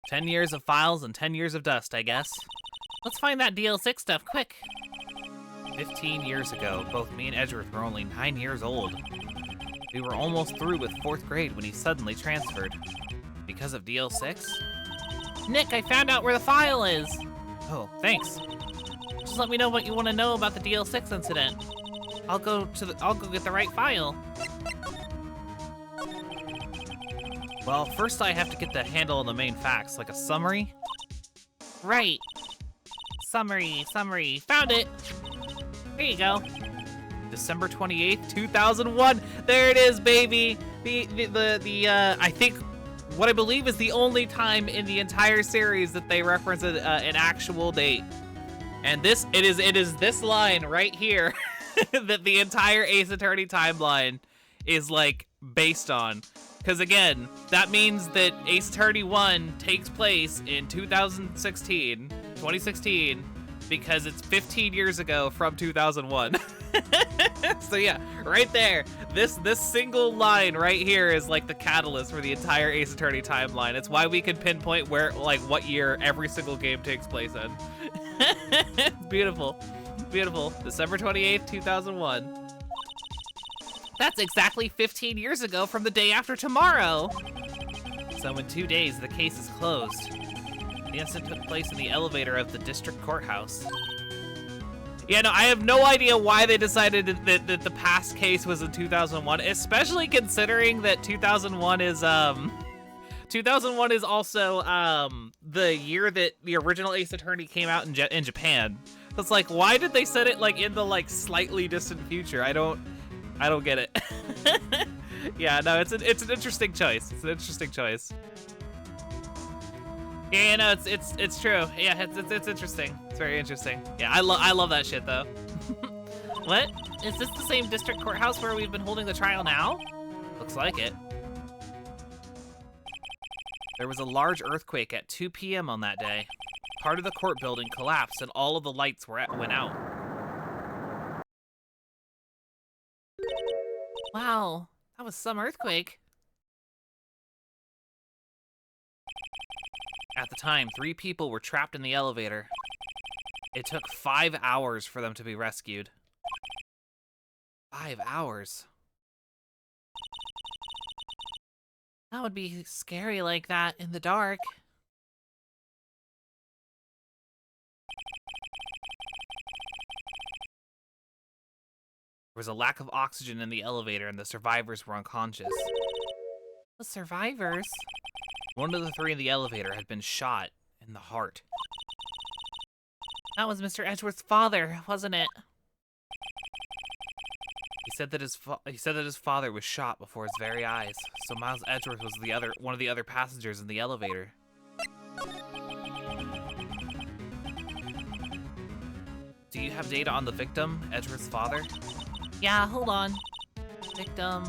10 years of files and 10 years of dust, I guess. Let's find that DL6 stuff, quick. 15 years ago, both me and Edgeworth were only 9 years old. We were almost through with 4th grade when he suddenly transferred. We Because of DL6? Nick, I found out where the file is. Oh, thanks. Just let me know what you want to know about the DL6 incident. I'll go get the right file. Well, first I have to get the handle on the main facts, like a summary. Right. Summary. Found it. Here you go. December 28th, 2001. There it is, baby. I think what I believe is the only time in the entire series that they reference an actual date. And it is this line right here that the entire Ace Attorney timeline is like based on. Because again, that means that Ace Attorney 1 takes place in 2016, because it's 15 years ago from 2001. So yeah, right there, this single line right here is like the catalyst for the entire Ace Attorney timeline. It's why we can pinpoint where, like, what year every single game takes place in. Beautiful, beautiful. December 28th, 2001. That's exactly 15 years ago from the day after tomorrow. So in 2 days, the case is closed. The incident took place in the elevator of the district courthouse. Yeah, no, I have no idea why they decided that the past case was in 2001, especially considering that 2001 is also the year that the original Ace Attorney came out in Japan. So it's like, why did they set it like in the like slightly distant future? I don't get it. Yeah, no, it's an interesting choice. It's an interesting choice. Yeah, no, it's true. Yeah, it's interesting. It's very interesting. Yeah, I love that shit though. What? Is this the same district courthouse where we've been holding the trial now? Looks like it. There was a large earthquake at 2 p.m. on that day. Part of the court building collapsed and all of the lights went out. Wow, that was some earthquake. At the time, 3 people were trapped in the elevator. It took 5 hours for them to be rescued. 5 hours? That would be scary like that in the dark. There was a lack of oxygen in the elevator and the survivors were unconscious. The survivors? One of the 3 in the elevator had been shot in the heart. That was Mr. Edgeworth's father, wasn't it? He said that his father was shot before his very eyes. So Miles Edgeworth was one of the other passengers in the elevator. Do you have data on the victim, Edgeworth's father? Yeah, hold on. Victim,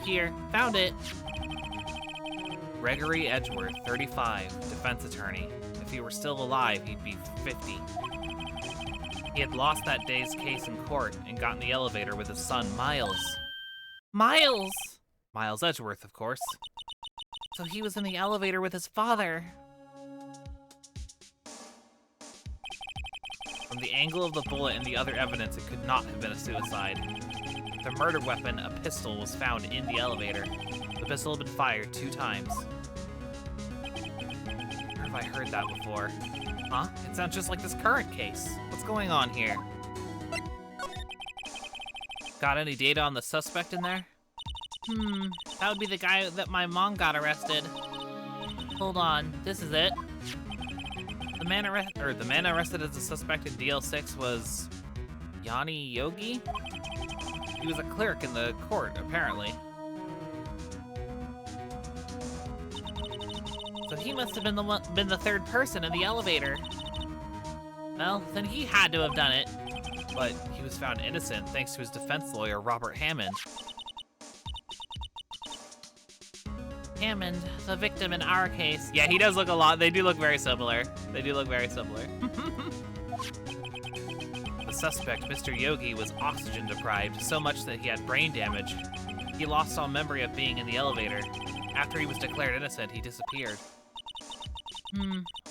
here. Found it. Gregory Edgeworth, 35, defense attorney. If he were still alive, he'd be 50. He had lost that day's case in court and got in the elevator with his son, Miles. Miles? Miles Edgeworth, of course. So he was in the elevator with his father. From the angle of the bullet and the other evidence, it could not have been a suicide. The murder weapon, a pistol, was found in the elevator. The pistol had been fired 2 times. Where have I heard that before? Huh? It sounds just like this current case. What's going on here? Got any data on the suspect in there? That would be the guy that my mom got arrested. Hold on, this is it. The man arrested as a suspect in DL6 was Yanni Yogi? He was a clerk in the court, apparently. So he must have been the 3rd person in the elevator. Well, then he had to have done it. But he was found innocent thanks to his defense lawyer, Robert Hammond. Hammond, the victim in our case. Yeah, he does look a lot. They do look very similar. They do look very similar. The suspect, Mr. Yogi, was oxygen deprived, so much that he had brain damage. He lost all memory of being in the elevator. After he was declared innocent, he disappeared.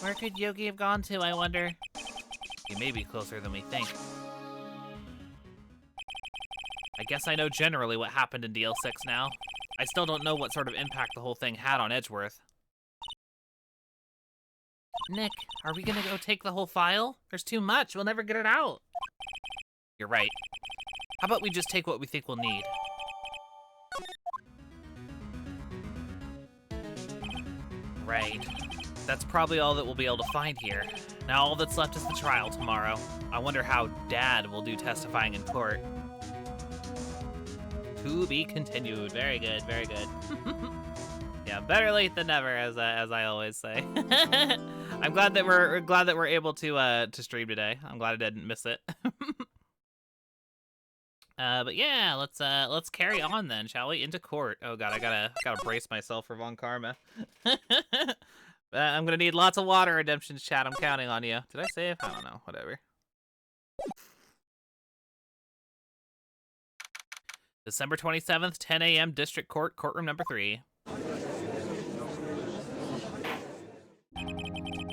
Where could Yogi have gone to, I wonder? He may be closer than we think. I guess I know generally what happened in DL6 now. I still don't know what sort of impact the whole thing had on Edgeworth. Nick, are we gonna go take the whole file? There's too much. We'll never get it out. You're right. How about we just take what we think we'll need? Right. That's probably all that we'll be able to find here. Now all that's left is the trial tomorrow. I wonder how Dad will do testifying in court. To be continued. Very good, very good. Yeah, better late than never, as I always say. I'm glad that we're able to stream today. I'm glad I didn't miss it. But yeah, let's carry on then, shall we? Into court. Oh god, I gotta brace myself for Von Karma. I'm gonna need lots of water, Redemption's chat. I'm counting on you. Did I save? I don't know. Whatever. December 27th, 10 a.m. District Court, courtroom number 3.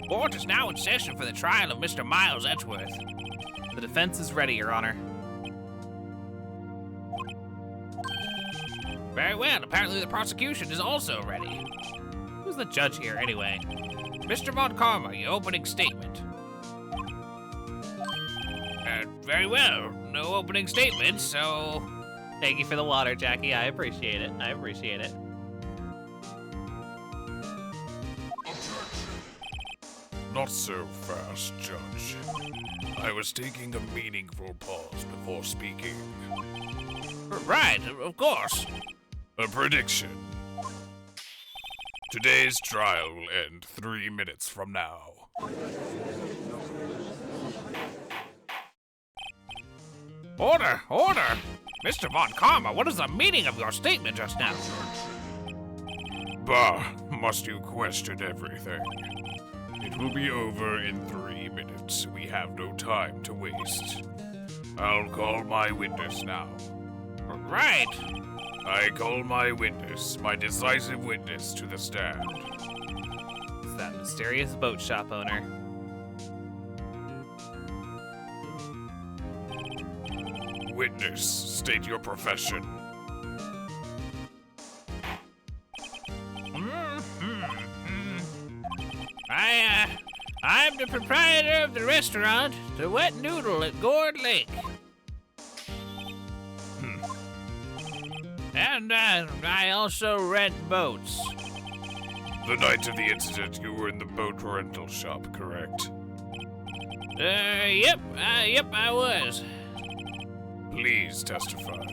Court is now in session for the trial of Mr. Miles Edgeworth. The defense is ready, Your Honor. Very well. Apparently the prosecution is also ready. Who's the judge here, anyway? Mr. Von Karma, your opening statement. Very well. No opening statement, so... Thank you for the water, Jackie. I appreciate it. I appreciate it. Not so fast, Judge. I was taking a meaningful pause before speaking. Right, of course. A prediction. Today's trial will end 3 minutes from now. Order! Order! Mr. Von Karma, what is the meaning of your statement just now? Bah, must you question everything? It will be over in 3 minutes. We have no time to waste. I'll call my witness now. Right. I call my witness, my decisive witness, to the stand. It's that mysterious boat shop owner. Witness, state your profession. I'm the proprietor of the restaurant, the Wet Noodle at Gourd Lake. And I also rent boats. The night of the incident, you were in the boat rental shop, correct? Yep, I was. Please testify.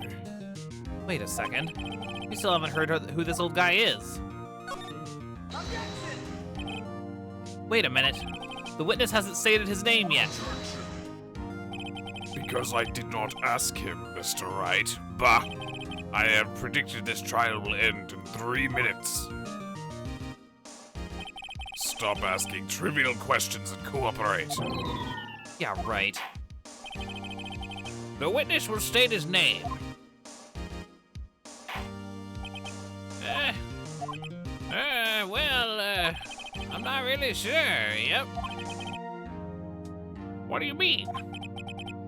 Wait a second. We still haven't heard who this old guy is. Wait a minute. The witness hasn't stated his name yet. Because I did not ask him, Mr. Wright. Bah! I have predicted this trial will end in 3 minutes. Stop asking trivial questions and cooperate. Yeah, right. The witness will state his name. I'm not really sure, yep. What do you mean?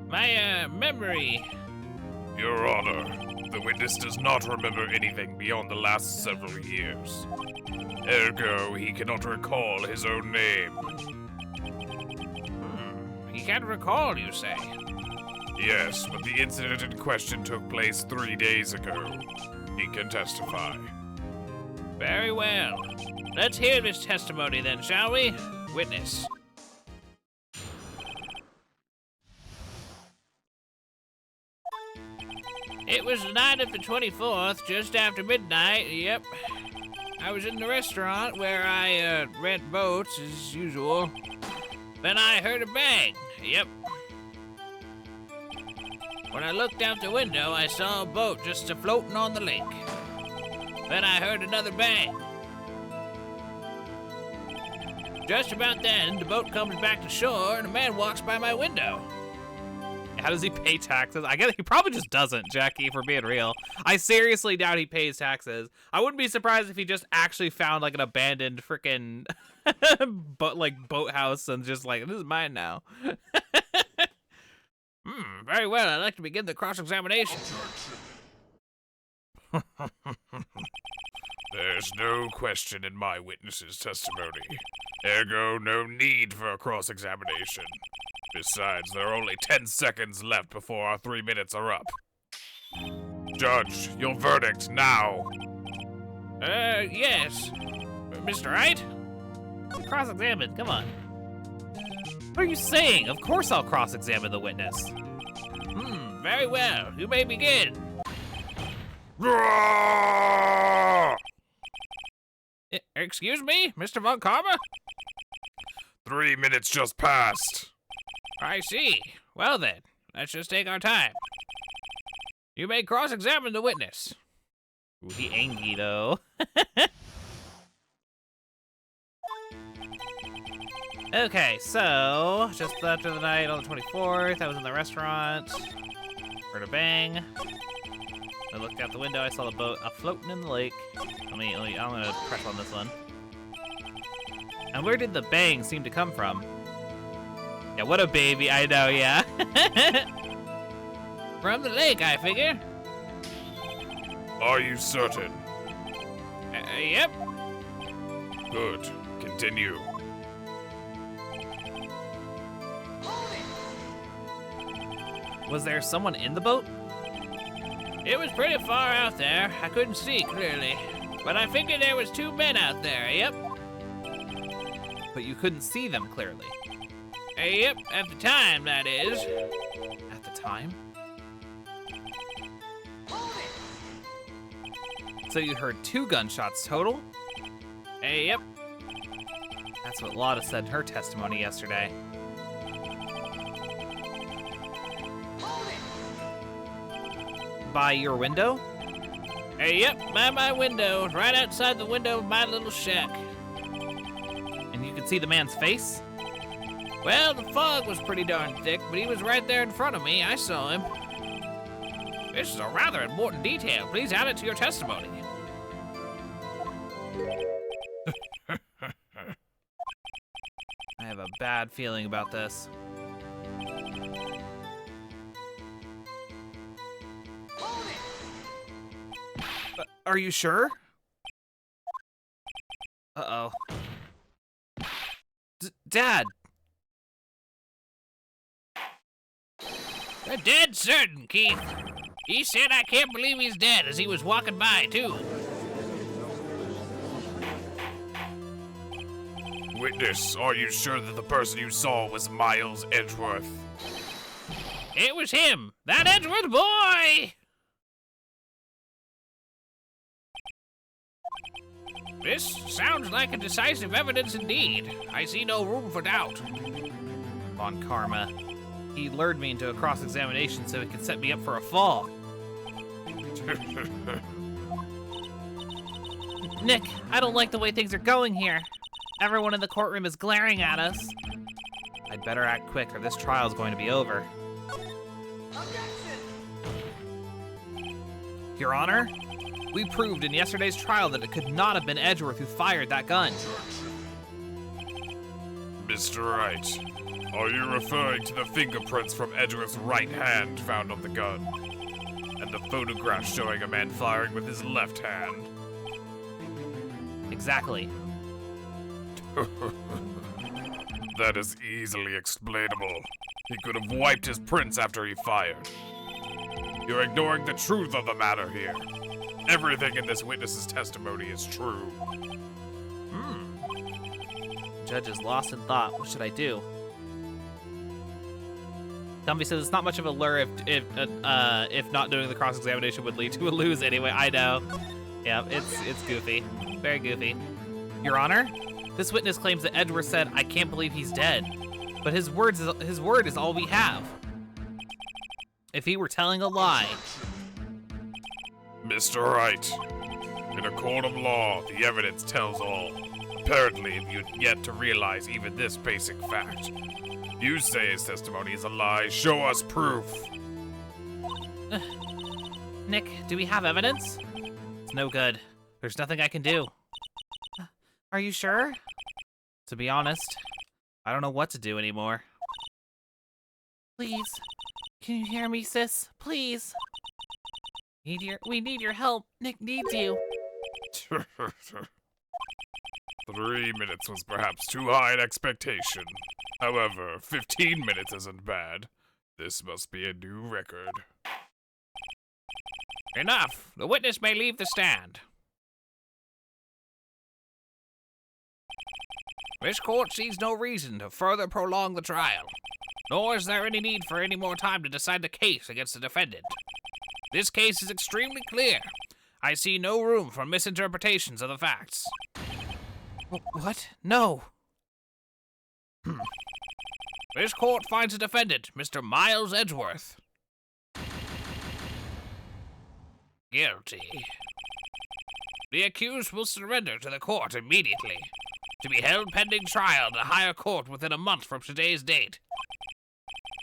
My, memory. Your Honor, the witness does not remember anything beyond the last several years. Ergo, he cannot recall his own name. He can't recall, you say? Yes, but the incident in question took place 3 days ago. He can testify. Very well. Let's hear this testimony then, shall we? Witness. It was the night of the 24th, just after midnight, yep. I was in the restaurant where I, rent boats, as usual. Then I heard a bang, yep. When I looked out the window, I saw a boat just floating on the lake. Then I heard another bang. Just about then, the boat comes back to shore and a man walks by my window. How does he pay taxes? I guess he probably just doesn't, Jackie, if we're being real. I seriously doubt he pays taxes. I wouldn't be surprised if he just actually found like an abandoned freaking boathouse and just like, this is mine now. Very well. I'd like to begin the cross-examination. There's no question in my witness's testimony. Ergo, no need for a cross-examination. Besides, there are only 10 seconds left before our 3 minutes are up. Judge, your verdict now. Yes. Mr. Wright? Cross-examine, come on. What are you saying? Of course I'll cross-examine the witness. Very well. You may begin. Excuse me, Mr. Von Karma? 3 minutes just passed. I see. Well then, let's just take our time. You may cross-examine the witness. Ooh, he angry though. Okay, so just after the night on the 24th, I was in the restaurant. Heard a bang. I looked out the window. I saw the boat floating in the lake. I'm gonna press on this one. And where did the bang seem to come from? Yeah, what a baby. I know, yeah. From the lake, I figure. Are you certain? Yep. Good. Continue. Was there someone in the boat? It was pretty far out there. I couldn't see clearly. But I figured there was 2 men out there, yep. But you couldn't see them clearly. Yep, at the time, that is. At the time? So you heard 2 gunshots total? Yep. That's what Lotta said in her testimony yesterday. By your window? Yep, by my window, right outside the window of my little shack. And you could see the man's face? Well, the fog was pretty darn thick, but he was right there in front of me. I saw him. This is a rather important detail. Please add it to your testimony. I have a bad feeling about this. Are you sure? Uh-oh. Dad! I'm dead certain, Keith. He said I can't believe he's dead as he was walking by, too. Witness, are you sure that the person you saw was Miles Edgeworth? It was him, that Edgeworth boy! This sounds like a decisive evidence indeed. I see no room for doubt. Von Karma. He lured me into a cross-examination so he could set me up for a fall. Nick, I don't like the way things are going here. Everyone in the courtroom is glaring at us. I'd better act quick or this trial's going to be over. Your Honor, we proved in yesterday's trial that it could not have been Edgeworth who fired that gun. Mr. Wright, are you referring to the fingerprints from Edgeworth's right hand found on the gun? And the photograph showing a man firing with his left hand? Exactly. That is easily explainable. He could have wiped his prints after he fired. You're ignoring the truth of the matter here. Everything in this witness's testimony is true. Judge is lost in thought. What should I do? Gumby says it's not much of a lure if not doing the cross-examination would lead to a lose anyway. I know. Yeah, it's goofy. Very goofy. Your Honor, this witness claims that Edgeworth said, "I can't believe he's dead." But his word is all we have. If he were telling a lie. Mr. Wright, in a court of law, the evidence tells all. Apparently, you've yet to realize even this basic fact. You say his testimony is a lie. Show us proof. Nick, do we have evidence? It's no good. There's nothing I can do. Are you sure? To be honest, I don't know what to do anymore. Please, can you hear me, sis? Please. We need your help. Nick needs you. 3 minutes was perhaps too high an expectation. However, 15 minutes isn't bad. This must be a new record. Enough. The witness may leave the stand. This court sees no reason to further prolong the trial, nor is there any need for any more time to decide the case against the defendant. This case is extremely clear. I see no room for misinterpretations of the facts. What? No. This court finds the defendant, Mr. Miles Edgeworth, guilty. The accused will surrender to the court immediately, to be held pending trial in a higher court within a month from today's date.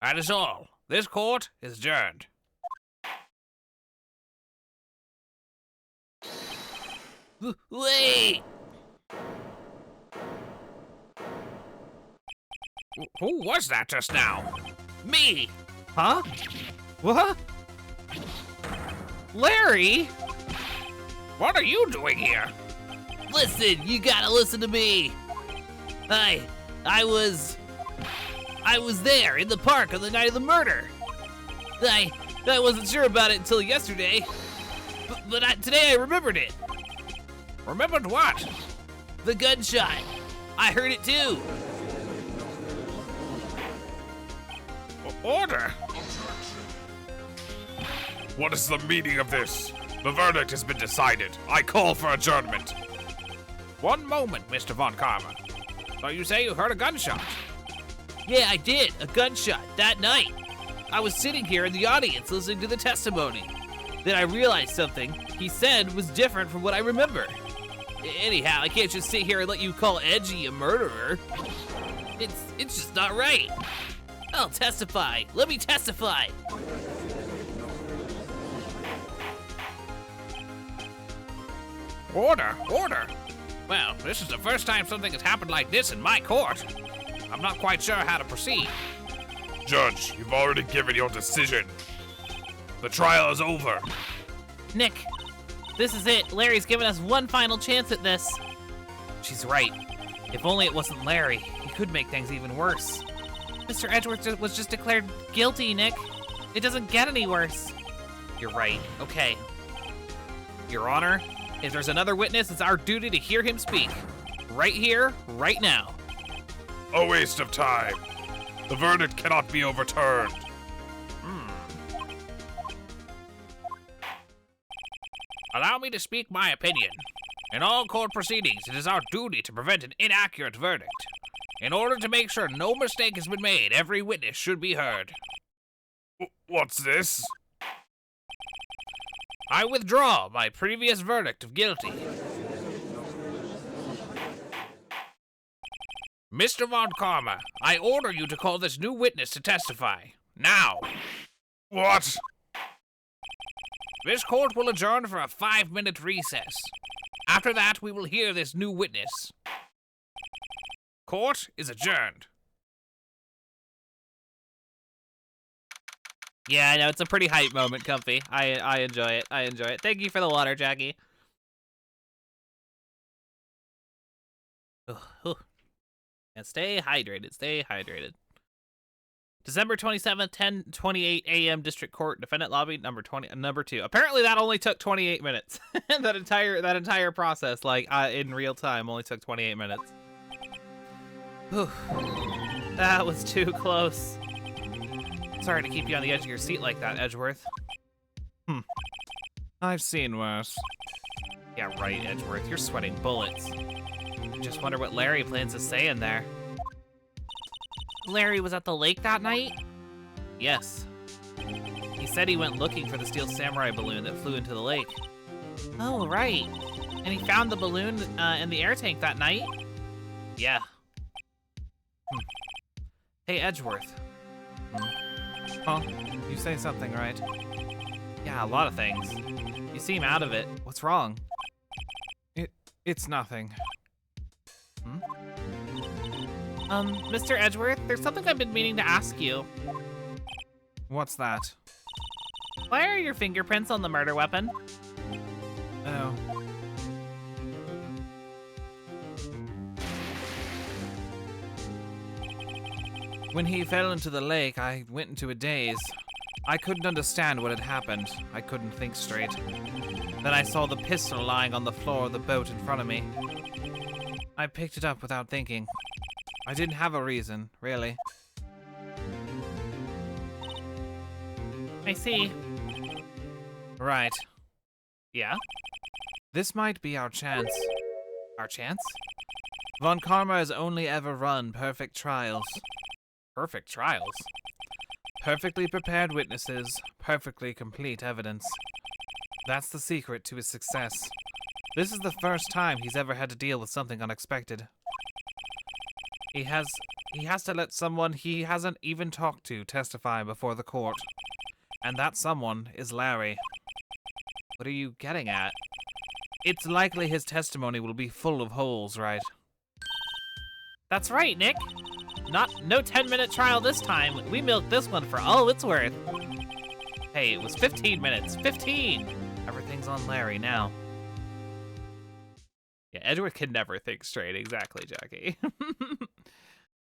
That is all. This court is adjourned. Wait! Who was that just now? Me! Huh? What? Larry? What are you doing here? Listen, you gotta listen to me. I was there in the park on the night of the murder. I wasn't sure about it until yesterday, but today I remembered it. Remembered what? The gunshot. I heard it too. Order! What is the meaning of this? The verdict has been decided. I call for adjournment. One moment, Mr. Von Karma. So you say you heard a gunshot? Yeah, I did. A gunshot that night. I was sitting here in the audience listening to the testimony. Then I realized something he said was different from what I remember. Anyhow, I can't just sit here and let you call Edgy a murderer. It's just not right. I'll testify. Let me testify. Order! Order! Well, this is the first time something has happened like this in my court. I'm not quite sure how to proceed. Judge, you've already given your decision. The trial is over. Nick, this is it. Larry's given us one final chance at this. She's right. If only it wasn't Larry, he could make things even worse. Mr. Edgeworth was just declared guilty, Nick. It doesn't get any worse. You're right. Okay. Your Honor, if there's another witness, it's our duty to hear him speak. Right here, right now. A waste of time. The verdict cannot be overturned. Allow me to speak my opinion. In all court proceedings, it is our duty to prevent an inaccurate verdict. In order to make sure no mistake has been made, every witness should be heard. What's this? I withdraw my previous verdict of guilty. Mr. Von Karma, I order you to call this new witness to testify. Now. What? This court will adjourn for a 5-minute recess. After that, we will hear this new witness. Court is adjourned. Yeah, I know, it's a pretty hype moment, Comfy. I enjoy it. I enjoy it. Thank you for the water, Jackie. And stay hydrated. Stay hydrated. December 27th, 10:28 a.m. District Court, Defendant Lobby, number 2. Apparently that only took 28 minutes. that entire process, like in real time, only took 28 minutes. Whew. That was too close. Sorry to keep you on the edge of your seat like that, Edgeworth. I've seen worse. Yeah, right, Edgeworth. You're sweating bullets. Just wonder what Larry plans to say in there. Larry was at the lake that night? Yes. He said he went looking for the steel samurai balloon that flew into the lake. Oh, right. And he found the balloon in the air tank that night? Yeah. Hey, Edgeworth. Huh? You say something, right? Yeah, a lot of things. You seem out of it. What's wrong? It's nothing. Mr. Edgeworth, there's something I've been meaning to ask you. What's that? Why are your fingerprints on the murder weapon? Oh. When he fell into the lake, I went into a daze. I couldn't understand what had happened. I couldn't think straight. Then I saw the pistol lying on the floor of the boat in front of me. I picked it up without thinking. I didn't have a reason, really. I see. Right. Yeah? This might be our chance. Our chance? Von Karma has only ever run perfect trials. Perfect trials. Perfectly prepared witnesses, perfectly complete evidence. That's the secret to his success. This is the first time he's ever had to deal with something unexpected. He has to let someone he hasn't even talked to testify before the court. And that someone is Larry. What are you getting at? It's likely his testimony will be full of holes, right? That's right, Nick. No 10-minute trial this time. We milked this one for all it's worth. Hey, it was 15 minutes. 15! Everything's on Larry now. Yeah, Edward can never think straight. Exactly, Jackie.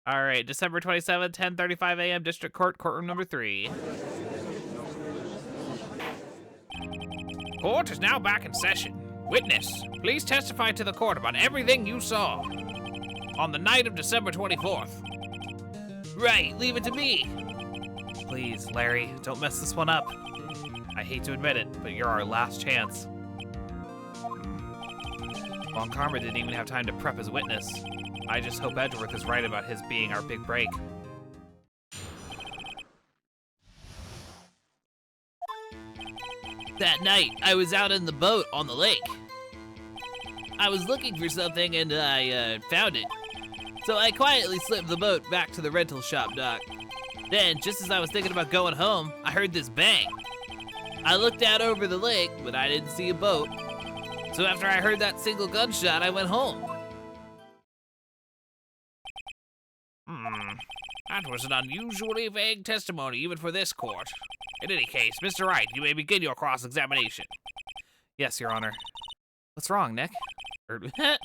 All right, December 27th, 10:35 a.m., District Court, courtroom number 3. Court is now back in session. Witness, please testify to the court about everything you saw on the night of December 24th. Right, leave it to me. Please, Larry, don't mess this one up. I hate to admit it, but you're our last chance. Von Karma didn't even have time to prep his witness. I just hope Edgeworth is right about his being our big break. That night, I was out in the boat on the lake. I was looking for something and I found it. So I quietly slipped the boat back to the rental shop dock. Then, just as I was thinking about going home, I heard this bang. I looked out over the lake, but I didn't see a boat. So after I heard that single gunshot, I went home. That was an unusually vague testimony even for this court. In any case, Mr. Wright, you may begin your cross-examination. Yes, Your Honor. What's wrong, Nick?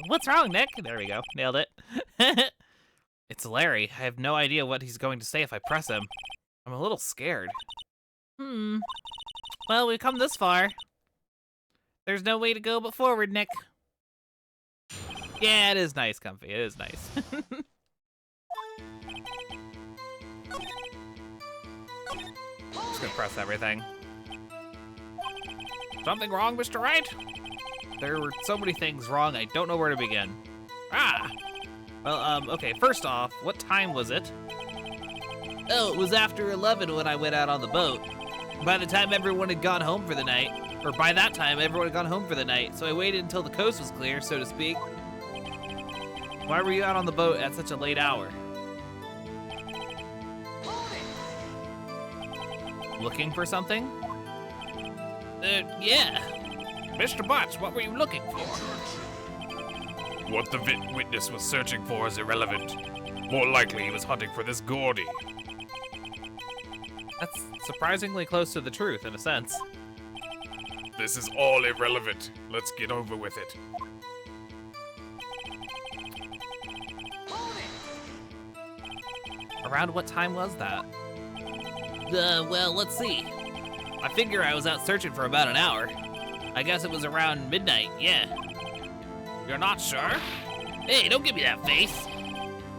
What's wrong, Nick? There we go. Nailed it. It's Larry. I have no idea what he's going to say if I press him. I'm a little scared. Well, we've come this far. There's no way to go but forward, Nick. Yeah, it is nice, Comfy. It is nice. Just gonna press everything. Something wrong, Mr. Wright? There were so many things wrong, I don't know where to begin. Well, okay, first off, what time was it? Oh, it was after 11 when I went out on the boat. By the time everyone had gone home for the night, or by that time everyone had gone home for the night, so I waited until the coast was clear, so to speak. Why were you out on the boat at such a late hour? Looking for something? Yeah. Mr. Butts, what were you looking for? What the witness was searching for is irrelevant. More likely he was hunting for this Gordy. That's surprisingly close to the truth, in a sense. This is all irrelevant. Let's get over with it. Around what time was that? Well, let's see. I figure I was out searching for about an hour. I guess it was around midnight, yeah. You're not sure? Hey, don't give me that face.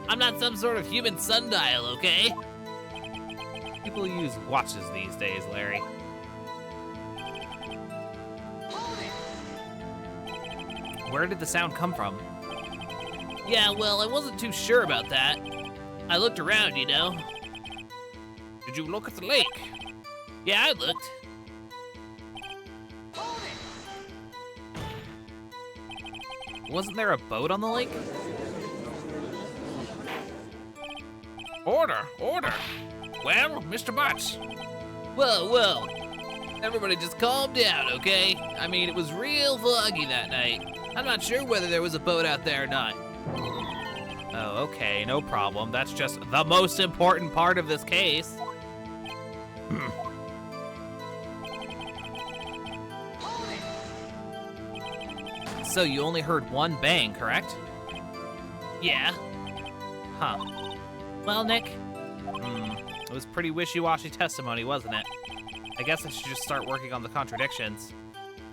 I'm not some sort of human sundial, okay? People use watches these days, Larry. Where did the sound come from? Yeah, well, I wasn't too sure about that. I looked around, you know. Did you look at the lake? Yeah, I looked. Wasn't there a boat on the lake? Order, order. Well, Mr. Butts. Whoa. Everybody just calm down, okay? I mean, it was real foggy that night. I'm not sure whether there was a boat out there or not. Oh, okay, no problem. That's just the most important part of this case. So you only heard one bang, correct? Yeah. Huh. Well, Nick, It was pretty wishy-washy testimony, wasn't it? I guess I should just start working on the contradictions.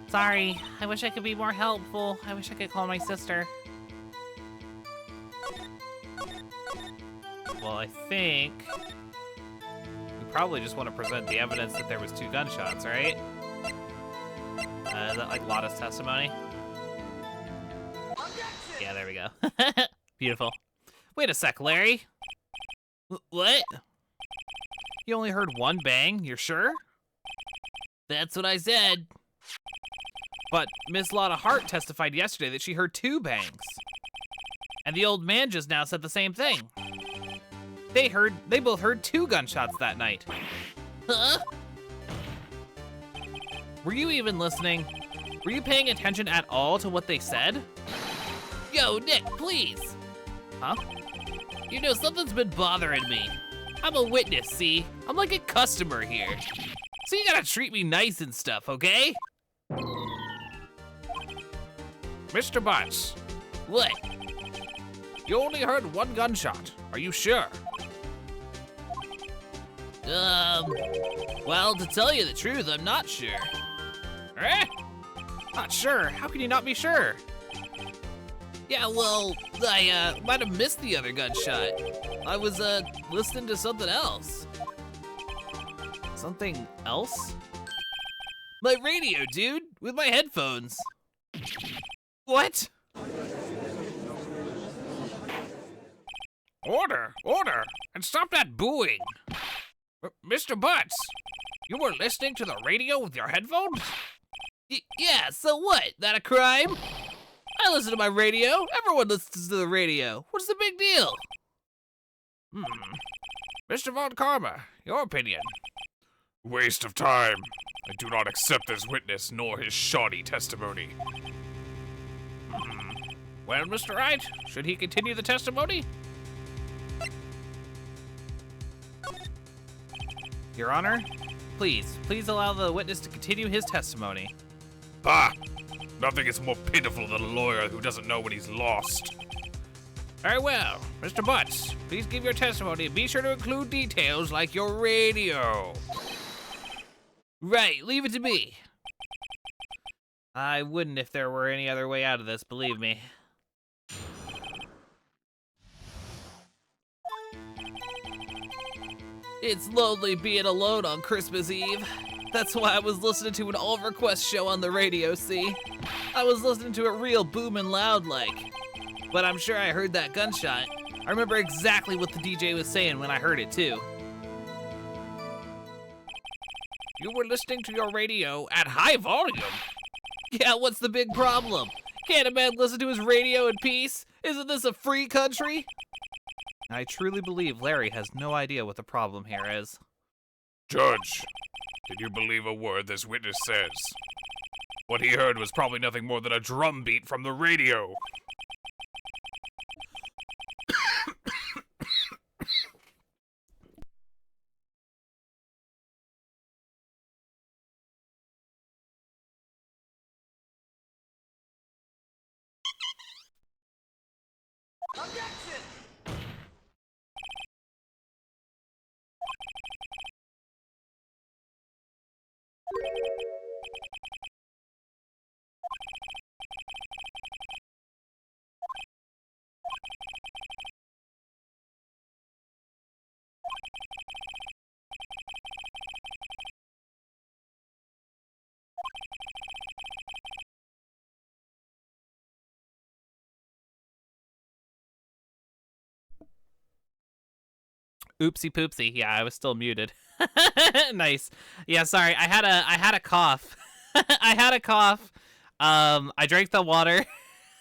Sorry, I wish I could be more helpful. I wish I could call my sister. Well, I think we probably just want to present the evidence that there was 2 gunshots, right? Is that like Lotta's testimony? Yeah, there we go. Beautiful. Wait a sec, Larry. What? You only heard 1 bang, you're sure? That's what I said. But Miss Lotta Hart testified yesterday that she heard 2 bangs. And the old man just now said the same thing. They both heard 2 gunshots that night. Huh? Were you even listening? Were you paying attention at all to what they said? Yo, Nick, please. Huh? You know, something's been bothering me. I'm a witness, see? I'm like a customer here. So you gotta treat me nice and stuff, okay? Mr. Butts. What? You only heard 1 gunshot. Are you sure? Well, to tell you the truth, I'm not sure. Eh? Not sure? How can you not be sure? Yeah, well, I might have missed the other gunshot. I was, listening to something else. Something else? My radio, dude, with my headphones. What? Order, order, and stop that booing. Mr. Butts, you were listening to the radio with your headphones? Yeah, so what? That a crime? I listen to my radio. Everyone listens to the radio. What's the big deal? Mr. Von Karma, your opinion. Waste of time. I do not accept this witness nor his shoddy testimony. Well, Mr. Wright, should he continue the testimony? Your Honor, please allow the witness to continue his testimony. Bah! Nothing is more pitiful than a lawyer who doesn't know when he's lost. Very well. Mr. Butts, please give your testimony and be sure to include details like your radio. Right, leave it to me. I wouldn't if there were any other way out of this, believe me. It's lonely being alone on Christmas Eve. That's why I was listening to an All Request show on the radio, see? I was listening to it real booming loud like. But I'm sure I heard that gunshot. I remember exactly what the DJ was saying when I heard it too. You were listening to your radio at high volume? Yeah, what's the big problem? Can't a man listen to his radio in peace? Isn't this a free country? I truly believe Larry has no idea what the problem here is. Judge, did you believe a word this witness says? What he heard was probably nothing more than a drum beat from the radio. Oopsie poopsie. Yeah, I was still muted. Nice. Yeah, sorry. I had a cough. I had a cough. I drank the water.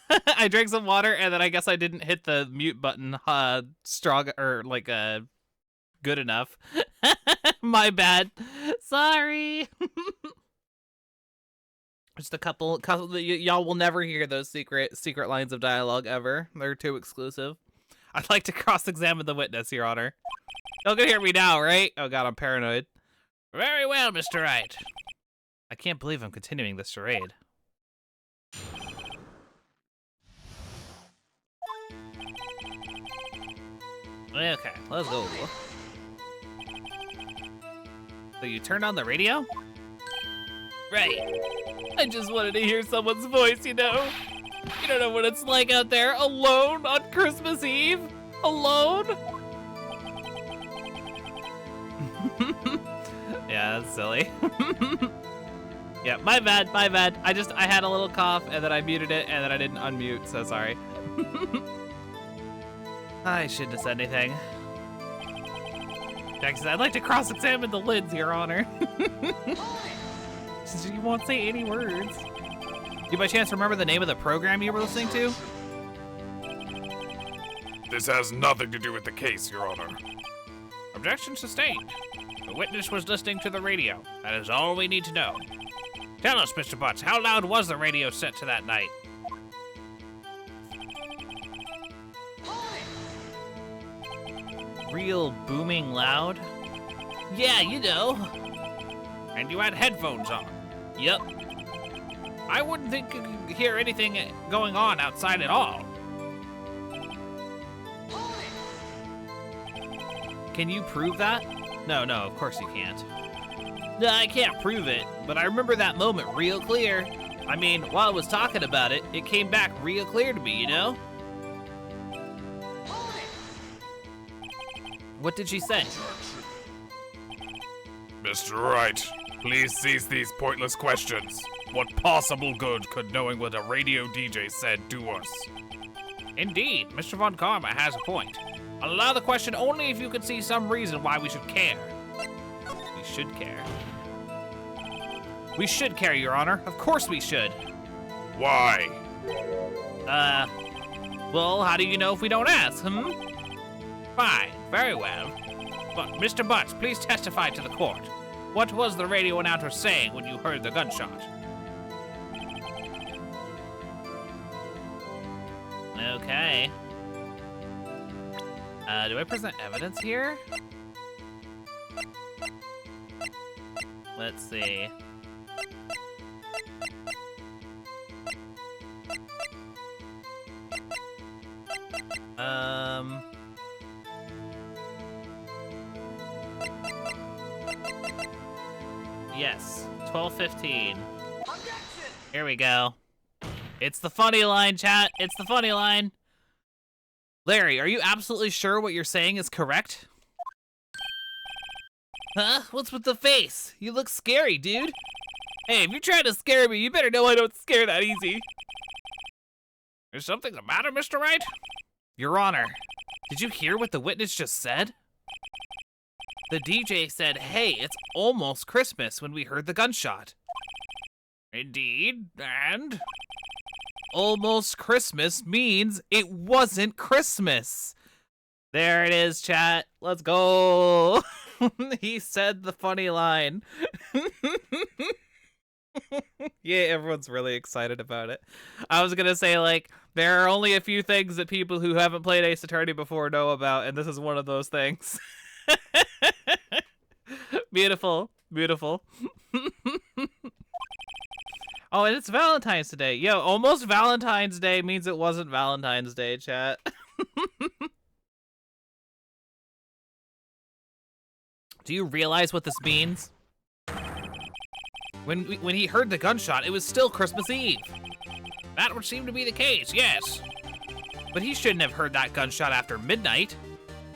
I drank some water, and then I guess I didn't hit the mute button strong or like good enough. My bad. Sorry. Just a couple y'all will never hear those secret lines of dialogue ever. They're too exclusive. I'd like to cross-examine the witness, Your Honor. Y'all can hear me now, right? Oh god, I'm paranoid. Very well, Mr. Wright. I can't believe I'm continuing this charade. Okay, let's go. So you turned on the radio? Right. I just wanted to hear someone's voice, you know? You don't know what it's like out there, alone on Christmas Eve? Alone? Yeah, that's silly. Yeah, my bad. I had a little cough, and then I muted it, and then I didn't unmute, so sorry. I shouldn't have said anything. Jackson, I'd like to cross-examine the lids, Your Honor. Since you won't say any words. Do you by chance remember the name of the program you were listening to? This has nothing to do with the case, Your Honor. Objection sustained. The witness was listening to the radio. That is all we need to know. Tell us, Mr. Butts, how loud was the radio set to that night? Real booming loud? Yeah, you know. And you had headphones on? Yep. I wouldn't think you could hear anything going on outside at all. Can you prove that? No, of course you can't. No, I can't prove it, but I remember that moment real clear. I mean, while I was talking about it, it came back real clear to me, you know? What did she say? Mr. Wright, please cease these pointless questions. What possible good could knowing what a radio DJ said do us? Indeed, Mr. Von Karma has a point. I'll allow the question only if you can see some reason why we should care. We should care. We should care, Your Honor. Of course we should. Why? Well, how do you know if we don't ask, Fine, very well. But, Mr. Butts, please testify to the court. What was the radio announcer saying when you heard the gunshot? Okay. Do I present evidence here? Let's see. Yes, 12:15. Here we go. It's the funny line, chat. It's the funny line. Larry, are you absolutely sure what you're saying is correct? Huh? What's with the face? You look scary, dude. Hey, if you're trying to scare me, you better know I don't scare that easy. Is something the matter, Mr. Wright? Your Honor, did you hear what the witness just said? The DJ said, hey, it's almost Christmas when we heard the gunshot. Indeed, and? Almost Christmas means it wasn't Christmas. There it is, chat. Let's go. He said the funny line. Yeah, everyone's really excited about it. I was gonna say, like, there are only a few things that people who haven't played Ace Attorney before know about, and this is one of those things. Beautiful, beautiful. Oh, and it's Valentine's today. Yo, almost Valentine's Day means it wasn't Valentine's Day, chat. Do you realize what this means? When he heard the gunshot, it was still Christmas Eve. That would seem to be the case, yes. But he shouldn't have heard that gunshot after midnight.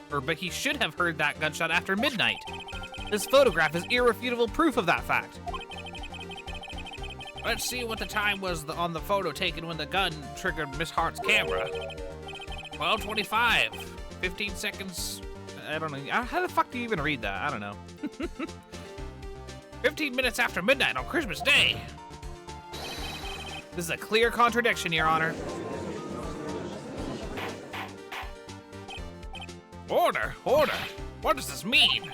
But he should have heard that gunshot after midnight. This photograph is irrefutable proof of that fact. Let's see what the time was on the photo taken when the gun triggered Miss Hart's camera. 12:25. 15 seconds. I don't know. How the fuck do you even read that? I don't know. 15 minutes after midnight on Christmas Day. This is a clear contradiction, Your Honor. Order. What does this mean?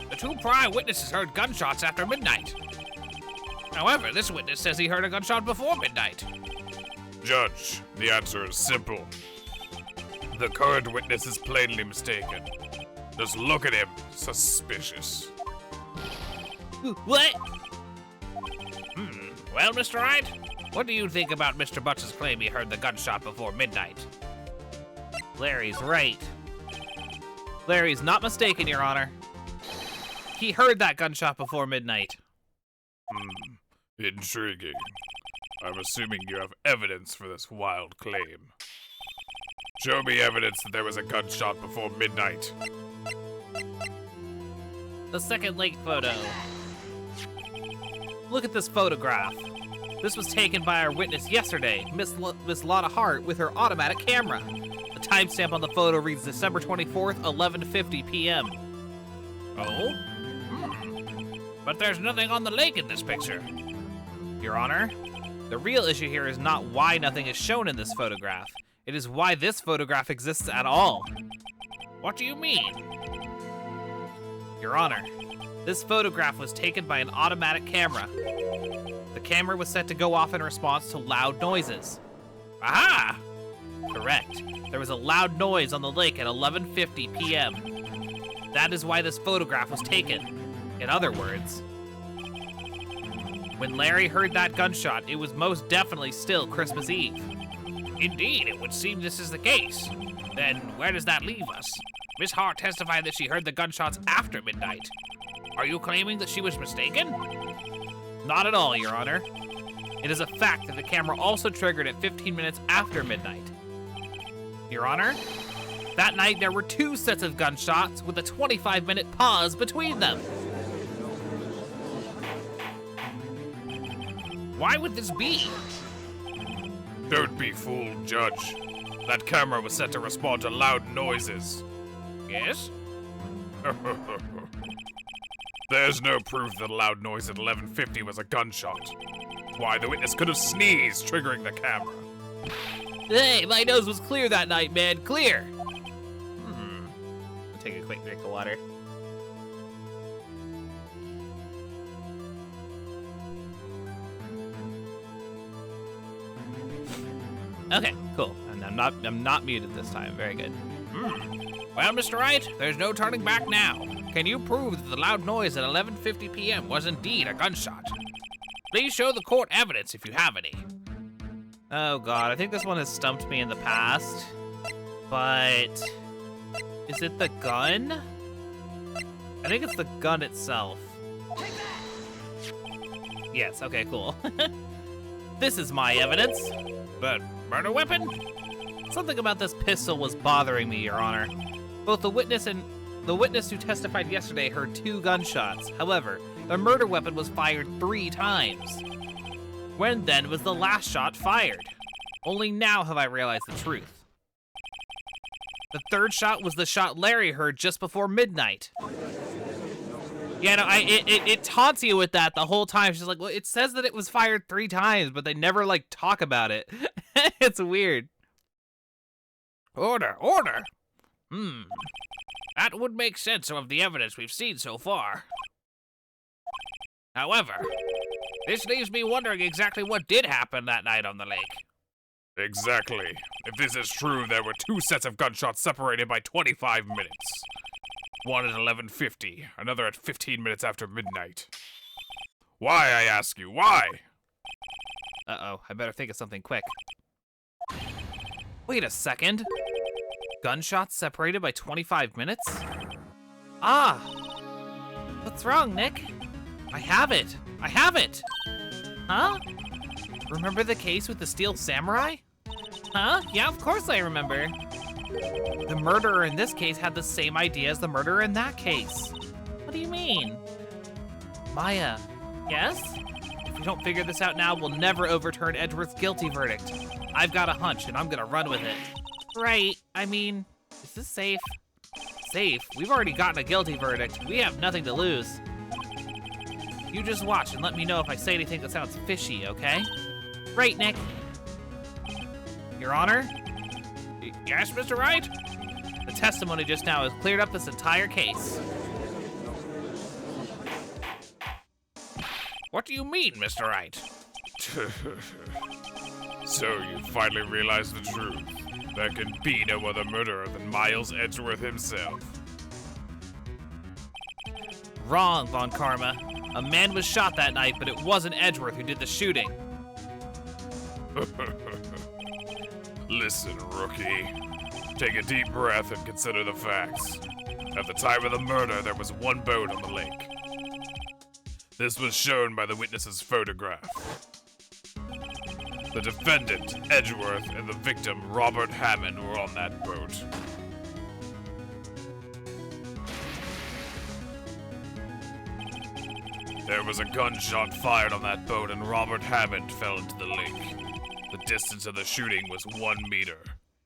The two prior witnesses heard gunshots after midnight. However, this witness says he heard a gunshot before midnight. Judge, the answer is simple. The current witness is plainly mistaken. Just look at him, suspicious. What? Well, Mr. Wright, what do you think about Mr. Butts' claim he heard the gunshot before midnight? Larry's right. Larry's not mistaken, Your Honor. he heard that gunshot before midnight. Intriguing. I'm assuming you have evidence for this wild claim. Show me evidence that there was a gunshot before midnight. The second lake photo. Look at this photograph. This was taken by our witness yesterday, Miss Lotta Hart, with her automatic camera. The timestamp on the photo reads December 24th, 11:50 p.m. Oh? But there's nothing on the lake in this picture. Your Honor, the real issue here is not why nothing is shown in this photograph. It is why this photograph exists at all. What do you mean? Your Honor, this photograph was taken by an automatic camera. The camera was set to go off in response to loud noises. Aha! Correct. There was a loud noise on the lake at 11:50 p.m. That is why this photograph was taken. In other words, when Larry heard that gunshot, it was most definitely still Christmas Eve. Indeed, it would seem this is the case. Then where does that leave us? Miss Hart testified that she heard the gunshots after midnight. Are you claiming that she was mistaken? Not at all, Your Honor. It is a fact that the camera also triggered at 15 minutes after midnight. Your Honor, that night there were 2 sets of gunshots with a 25-minute pause between them. Why would this be? Don't be fooled, Judge. That camera was set to respond to loud noises. Yes? There's no proof that a loud noise at 11:50 was a gunshot. Why, the witness could have sneezed, triggering the camera. Hey, my nose was clear that night, man. Clear. I'll take a quick drink of water. Okay, cool. And I'm not muted this time. Very good. Well, Mr. Wright, there's no turning back now. Can you prove that the loud noise at 11:50 p.m. was indeed a gunshot? Please show the court evidence if you have any. Oh god, I think this one has stumped me in the past. But is it the gun? I think it's the gun itself. Yes, okay, cool. This is my evidence. The murder weapon? Something about this pistol was bothering me, Your Honor. Both the witness who testified yesterday heard 2 gunshots. However, the murder weapon was fired 3 times. When then was the last shot fired? Only now have I realized the truth. The 3rd shot was the shot Larry heard just before midnight. Yeah, no, it taunts you with that the whole time. She's like, well, it says that it was fired 3 times, but they never, like, talk about it. It's weird. Order. That would make sense of the evidence we've seen so far. However, this leaves me wondering exactly what did happen that night on the lake. Exactly. If this is true, there were 2 sets of gunshots separated by 25 minutes. One at 11:50, another at 15 minutes after midnight. Why, I ask you, why? Uh-oh, I better think of something quick. Wait a second. Gunshots separated by 25 minutes? Ah! What's wrong, Nick? I have it! Huh? Remember the case with the steel samurai? Huh? Yeah, of course I remember. The murderer in this case had the same idea as the murderer in that case. What do you mean? Maya, yes? If we don't figure this out now, we'll never overturn Edgeworth's guilty verdict. I've got a hunch, and I'm gonna run with it. Right, I mean, is this safe? Safe? We've already gotten a guilty verdict. We have nothing to lose. You just watch and let me know if I say anything that sounds fishy, okay? Right, Nick. Your Honor? Yes, Mr. Wright? The testimony just now has cleared up this entire case. What do you mean, Mr. Wright? So you finally realized the truth. There can be no other murderer than Miles Edgeworth himself. Wrong, Von Karma. A man was shot that night, but it wasn't Edgeworth who did the shooting. Listen, rookie. Take a deep breath and consider the facts. At the time of the murder, there was 1 boat on the lake. This was shown by the witness's photograph. The defendant, Edgeworth, and the victim, Robert Hammond, were on that boat. There was a gunshot fired on that boat and Robert Hammond fell into the lake. The distance of the shooting was 1 meter.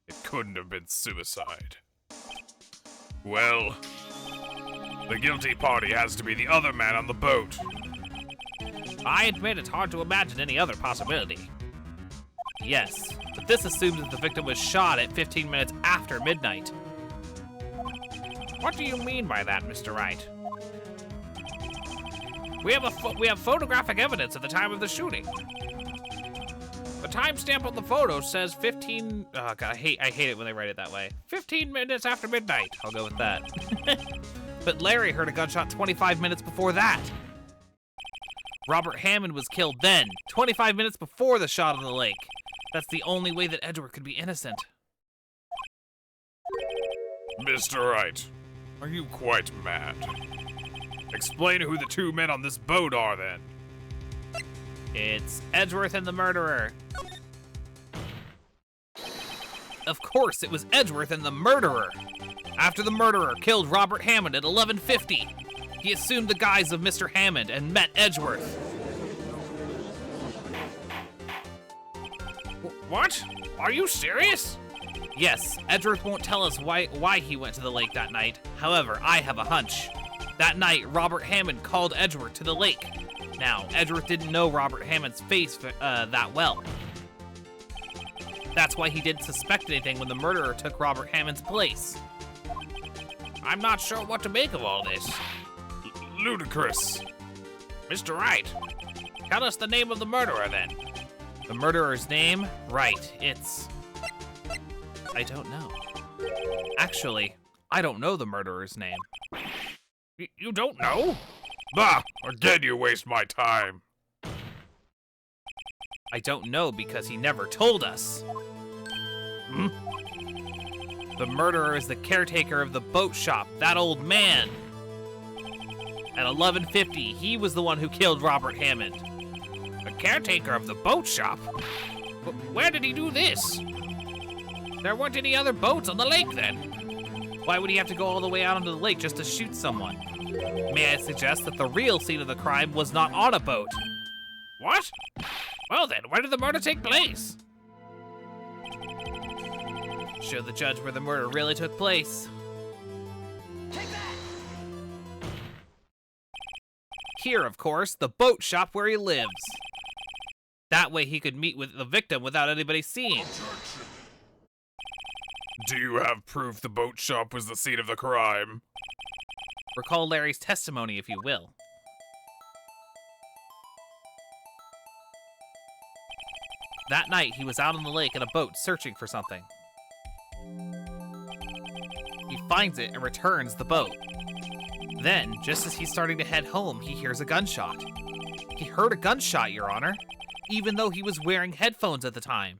It couldn't have been suicide. Well, the guilty party has to be the other man on the boat. I admit it's hard to imagine any other possibility. Yes, but this assumes that the victim was shot at 15 minutes after midnight. What do you mean by that, Mr. Wright? We have photographic evidence at the time of the shooting. The timestamp on the photo says 15. Oh God, I hate it when they write it that way. 15 minutes after midnight. I'll go with that. But Larry heard a gunshot 25 minutes before that. Robert Hammond was killed then, 25 minutes before the shot on the lake. That's the only way that Edgeworth could be innocent. Mr. Wright, are you quite mad? Explain who the two men on this boat are, then. It's Edgeworth and the murderer. Of course, it was Edgeworth and the murderer. After the murderer killed Robert Hammond at 11:50, he assumed the guise of Mr. Hammond and met Edgeworth. What? Are you serious? Yes, Edgeworth won't tell us why he went to the lake that night. However, I have a hunch. That night, Robert Hammond called Edgeworth to the lake. Now, Edgeworth didn't know Robert Hammond's face that well. That's why he didn't suspect anything when the murderer took Robert Hammond's place. I'm not sure what to make of all this. Ludicrous. Mr. Wright, tell us the name of the murderer, then. The murderer's name? Right, it's... I don't know. Actually, I don't know the murderer's name. You don't know? Bah! Again you waste my time. I don't know because he never told us. The murderer is the caretaker of the boat shop, that old man. At 11:50, he was the one who killed Robert Hammond. The caretaker of the boat shop? Where did he do this? There weren't any other boats on the lake then. Why would he have to go all the way out onto the lake just to shoot someone? May I suggest that the real scene of the crime was not on a boat? What? Well then, where did the murder take place? Show the judge where the murder really took place. Here, of course, the boat shop where he lives. That way he could meet with the victim without anybody seeing. Do you have proof the boat shop was the scene of the crime? Recall Larry's testimony, if you will. That night, he was out on the lake in a boat searching for something. He finds it and returns the boat. Then, just as he's starting to head home, he hears a gunshot. He heard a gunshot, Your Honor, even though he was wearing headphones at the time.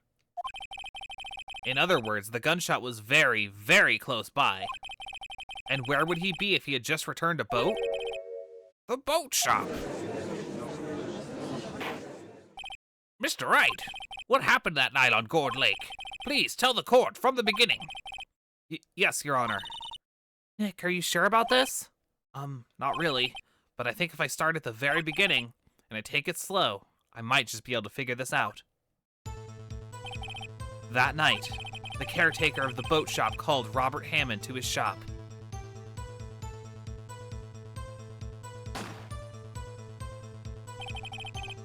In other words, the gunshot was very, very close by. And where would he be if he had just returned a boat? The boat shop. Mr. Wright, what happened that night on Gourd Lake? Please tell the court from the beginning. Yes, Your Honor. Nick, are you sure about this? Not really, but I think if I start at the very beginning and I take it slow, I might just be able to figure this out. That night, the caretaker of the boat shop called Robert Hammond to his shop.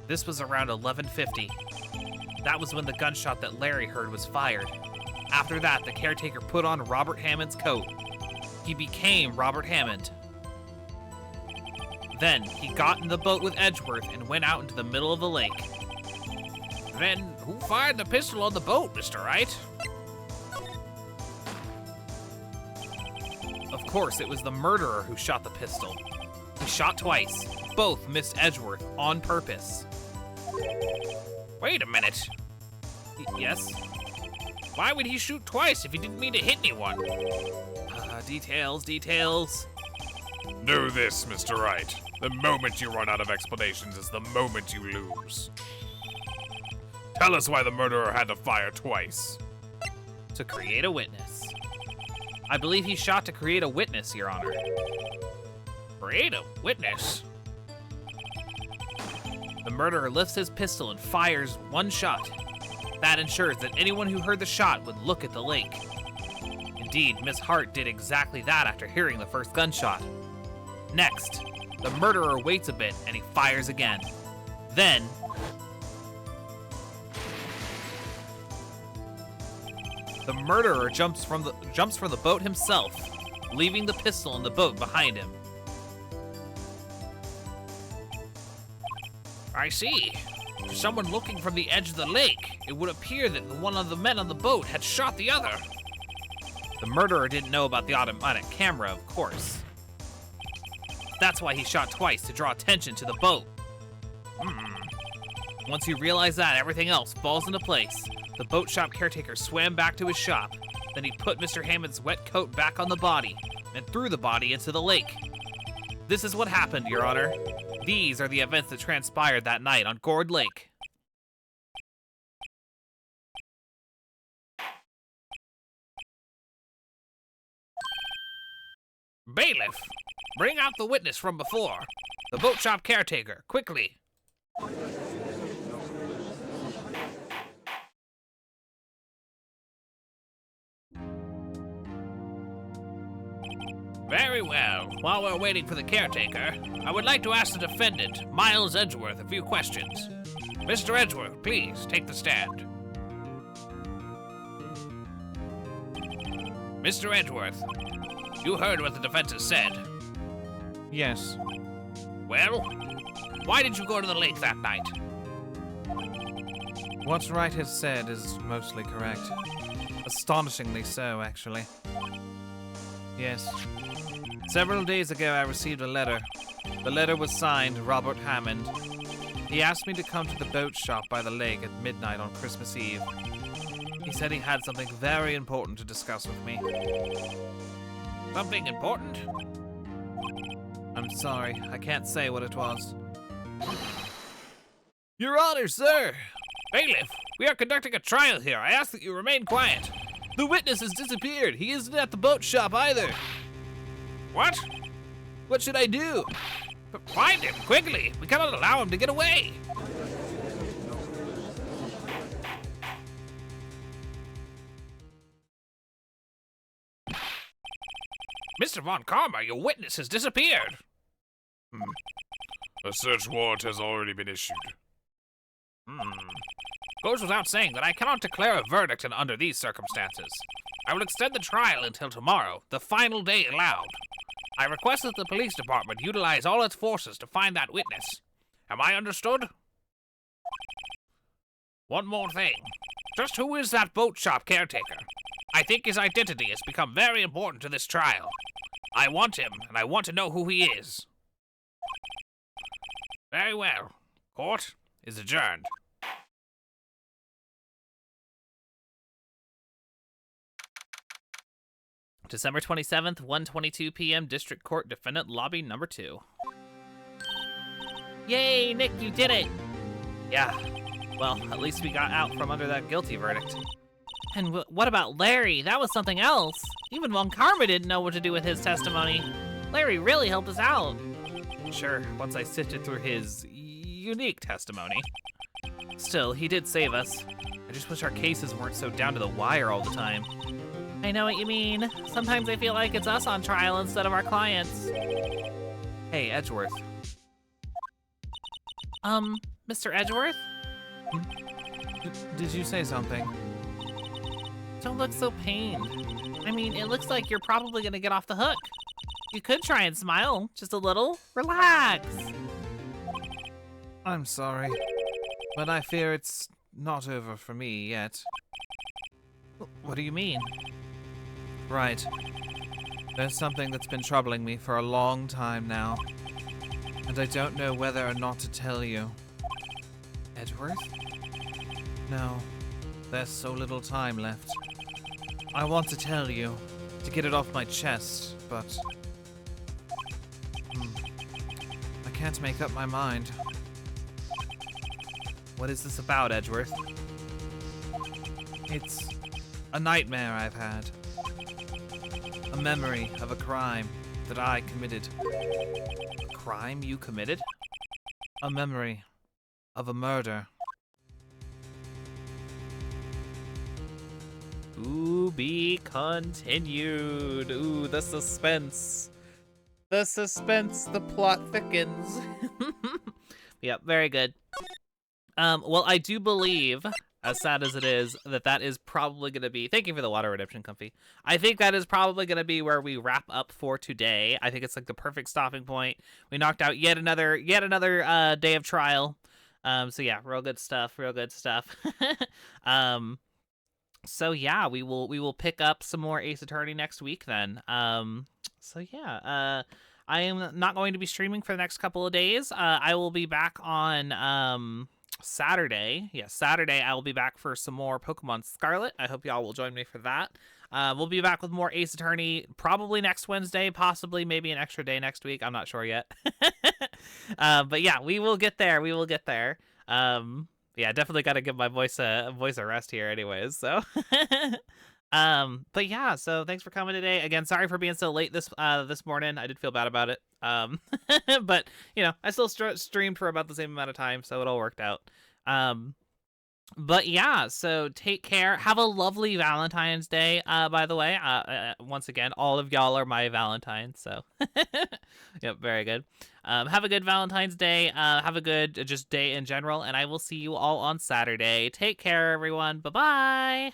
This was around 11:50. That was when the gunshot that Larry heard was fired. After that, the caretaker put on Robert Hammond's coat. He became Robert Hammond. Then, he got in the boat with Edgeworth and went out into the middle of the lake. Then, who fired the pistol on the boat, Mr. Wright? Of course, it was the murderer who shot the pistol. He shot twice. Both missed Edgeworth on purpose. Wait a minute. Yes? Why would he shoot twice if he didn't mean to hit anyone? Details. Know this, Mr. Wright. The moment you run out of explanations is the moment you lose. Tell us why the murderer had to fire twice. To create a witness. I believe he shot to create a witness, Your Honor. Create a witness? The murderer lifts his pistol and fires one shot. That ensures that anyone who heard the shot would look at the lake. Indeed, Miss Hart did exactly that after hearing the first gunshot. Next, the murderer waits a bit and he fires again. Then, the murderer jumps from the boat himself, leaving the pistol in the boat behind him. I see. To someone looking from the edge of the lake, it would appear that one of the men on the boat had shot the other. The murderer didn't know about the automatic camera, of course. That's why he shot twice, to draw attention to the boat. Once he realized that, everything else falls into place. The boat shop caretaker swam back to his shop. Then he put Mr. Hammond's wet coat back on the body and threw the body into the lake. This is what happened, Your Honor. These are the events that transpired that night on Gourd Lake. Bailiff, bring out the witness from before. The boat shop caretaker, quickly. Very well. While we're waiting for the caretaker, I would like to ask the defendant, Miles Edgeworth, a few questions. Mr. Edgeworth, please take the stand. Mr. Edgeworth, you heard what the defense has said. Yes. Well, why did you go to the lake that night? What Wright has said is mostly correct. Astonishingly so, actually. Yes. Several days ago, I received a letter. The letter was signed Robert Hammond. He asked me to come to the boat shop by the lake at midnight on Christmas Eve. He said he had something very important to discuss with me. Something important? I'm sorry, I can't say what it was. Your Honor, sir! Bailiff, we are conducting a trial here. I ask that you remain quiet. The witness has disappeared. He isn't at the boat shop either. What? What should I do? Find him, quickly. We cannot allow him to get away. Mr. Von Karma, your witness has disappeared. A search warrant has already been issued. Goes without saying that I cannot declare a verdict under these circumstances. I will extend the trial until tomorrow, the final day allowed. I request that the police department utilize all its forces to find that witness. Am I understood? One more thing. Just who is that boat shop caretaker? I think his identity has become very important to this trial. I want him, and I want to know who he is. Very well. Court is adjourned. December 27th, 1:22 p.m. District Court, Defendant Lobby Number 2. Yay, Nick, you did it! Yeah, well, at least we got out from under that guilty verdict. And what about Larry? That was something else. Even Von Karma didn't know what to do with his testimony. Larry really helped us out. Sure, once I sifted through his unique testimony. Still, he did save us. I just wish our cases weren't so down to the wire all the time. I know what you mean. Sometimes I feel like it's us on trial instead of our clients. Hey, Edgeworth. Mr. Edgeworth? Did you say something? Don't look so pained. I mean, it looks like you're probably gonna get off the hook. You could try and smile, just a little. Relax. I'm sorry, but I fear it's not over for me yet. What do you mean? Right. There's something that's been troubling me for a long time now, and I don't know whether or not to tell you. Edgeworth? No, there's so little time left. I want to tell you, to get it off my chest, but can't make up my mind. What is this about, Edgeworth? It's a nightmare I've had. A memory of a crime that I committed. Crime you committed? A memory of a murder. Ooh, be continued. Ooh, the suspense. The suspense, the plot thickens. Yep, very good. Well, I do believe, as sad as it is, that is probably going to be... Thank you for the water redemption, Comfy. I think that is probably going to be where we wrap up for today. I think it's like the perfect stopping point. We knocked out yet another day of trial. So yeah, real good stuff, real good stuff. So yeah, we will pick up some more Ace Attorney next week then. So yeah, I am not going to be streaming for the next couple of days. I will be back on Saturday. Yeah, Saturday I will be back for some more Pokemon Scarlet. I hope y'all will join me for that. We'll be back with more Ace Attorney probably next Wednesday, possibly maybe an extra day next week. I'm not sure yet. But yeah, we will get there. We will get there. Yeah, definitely got to give my voice a rest here anyways. So but yeah, so thanks for coming today. Again, sorry for being so late this morning. I did feel bad about it. But you know, I still streamed for about the same amount of time, so it all worked out. But yeah, so take care. Have a lovely Valentine's Day. By the way, once again, all of y'all are my Valentines, so yep, very good. Have a good Valentine's Day. Have a good just day in general, and I will see you all on Saturday. Take care, everyone. Bye-bye.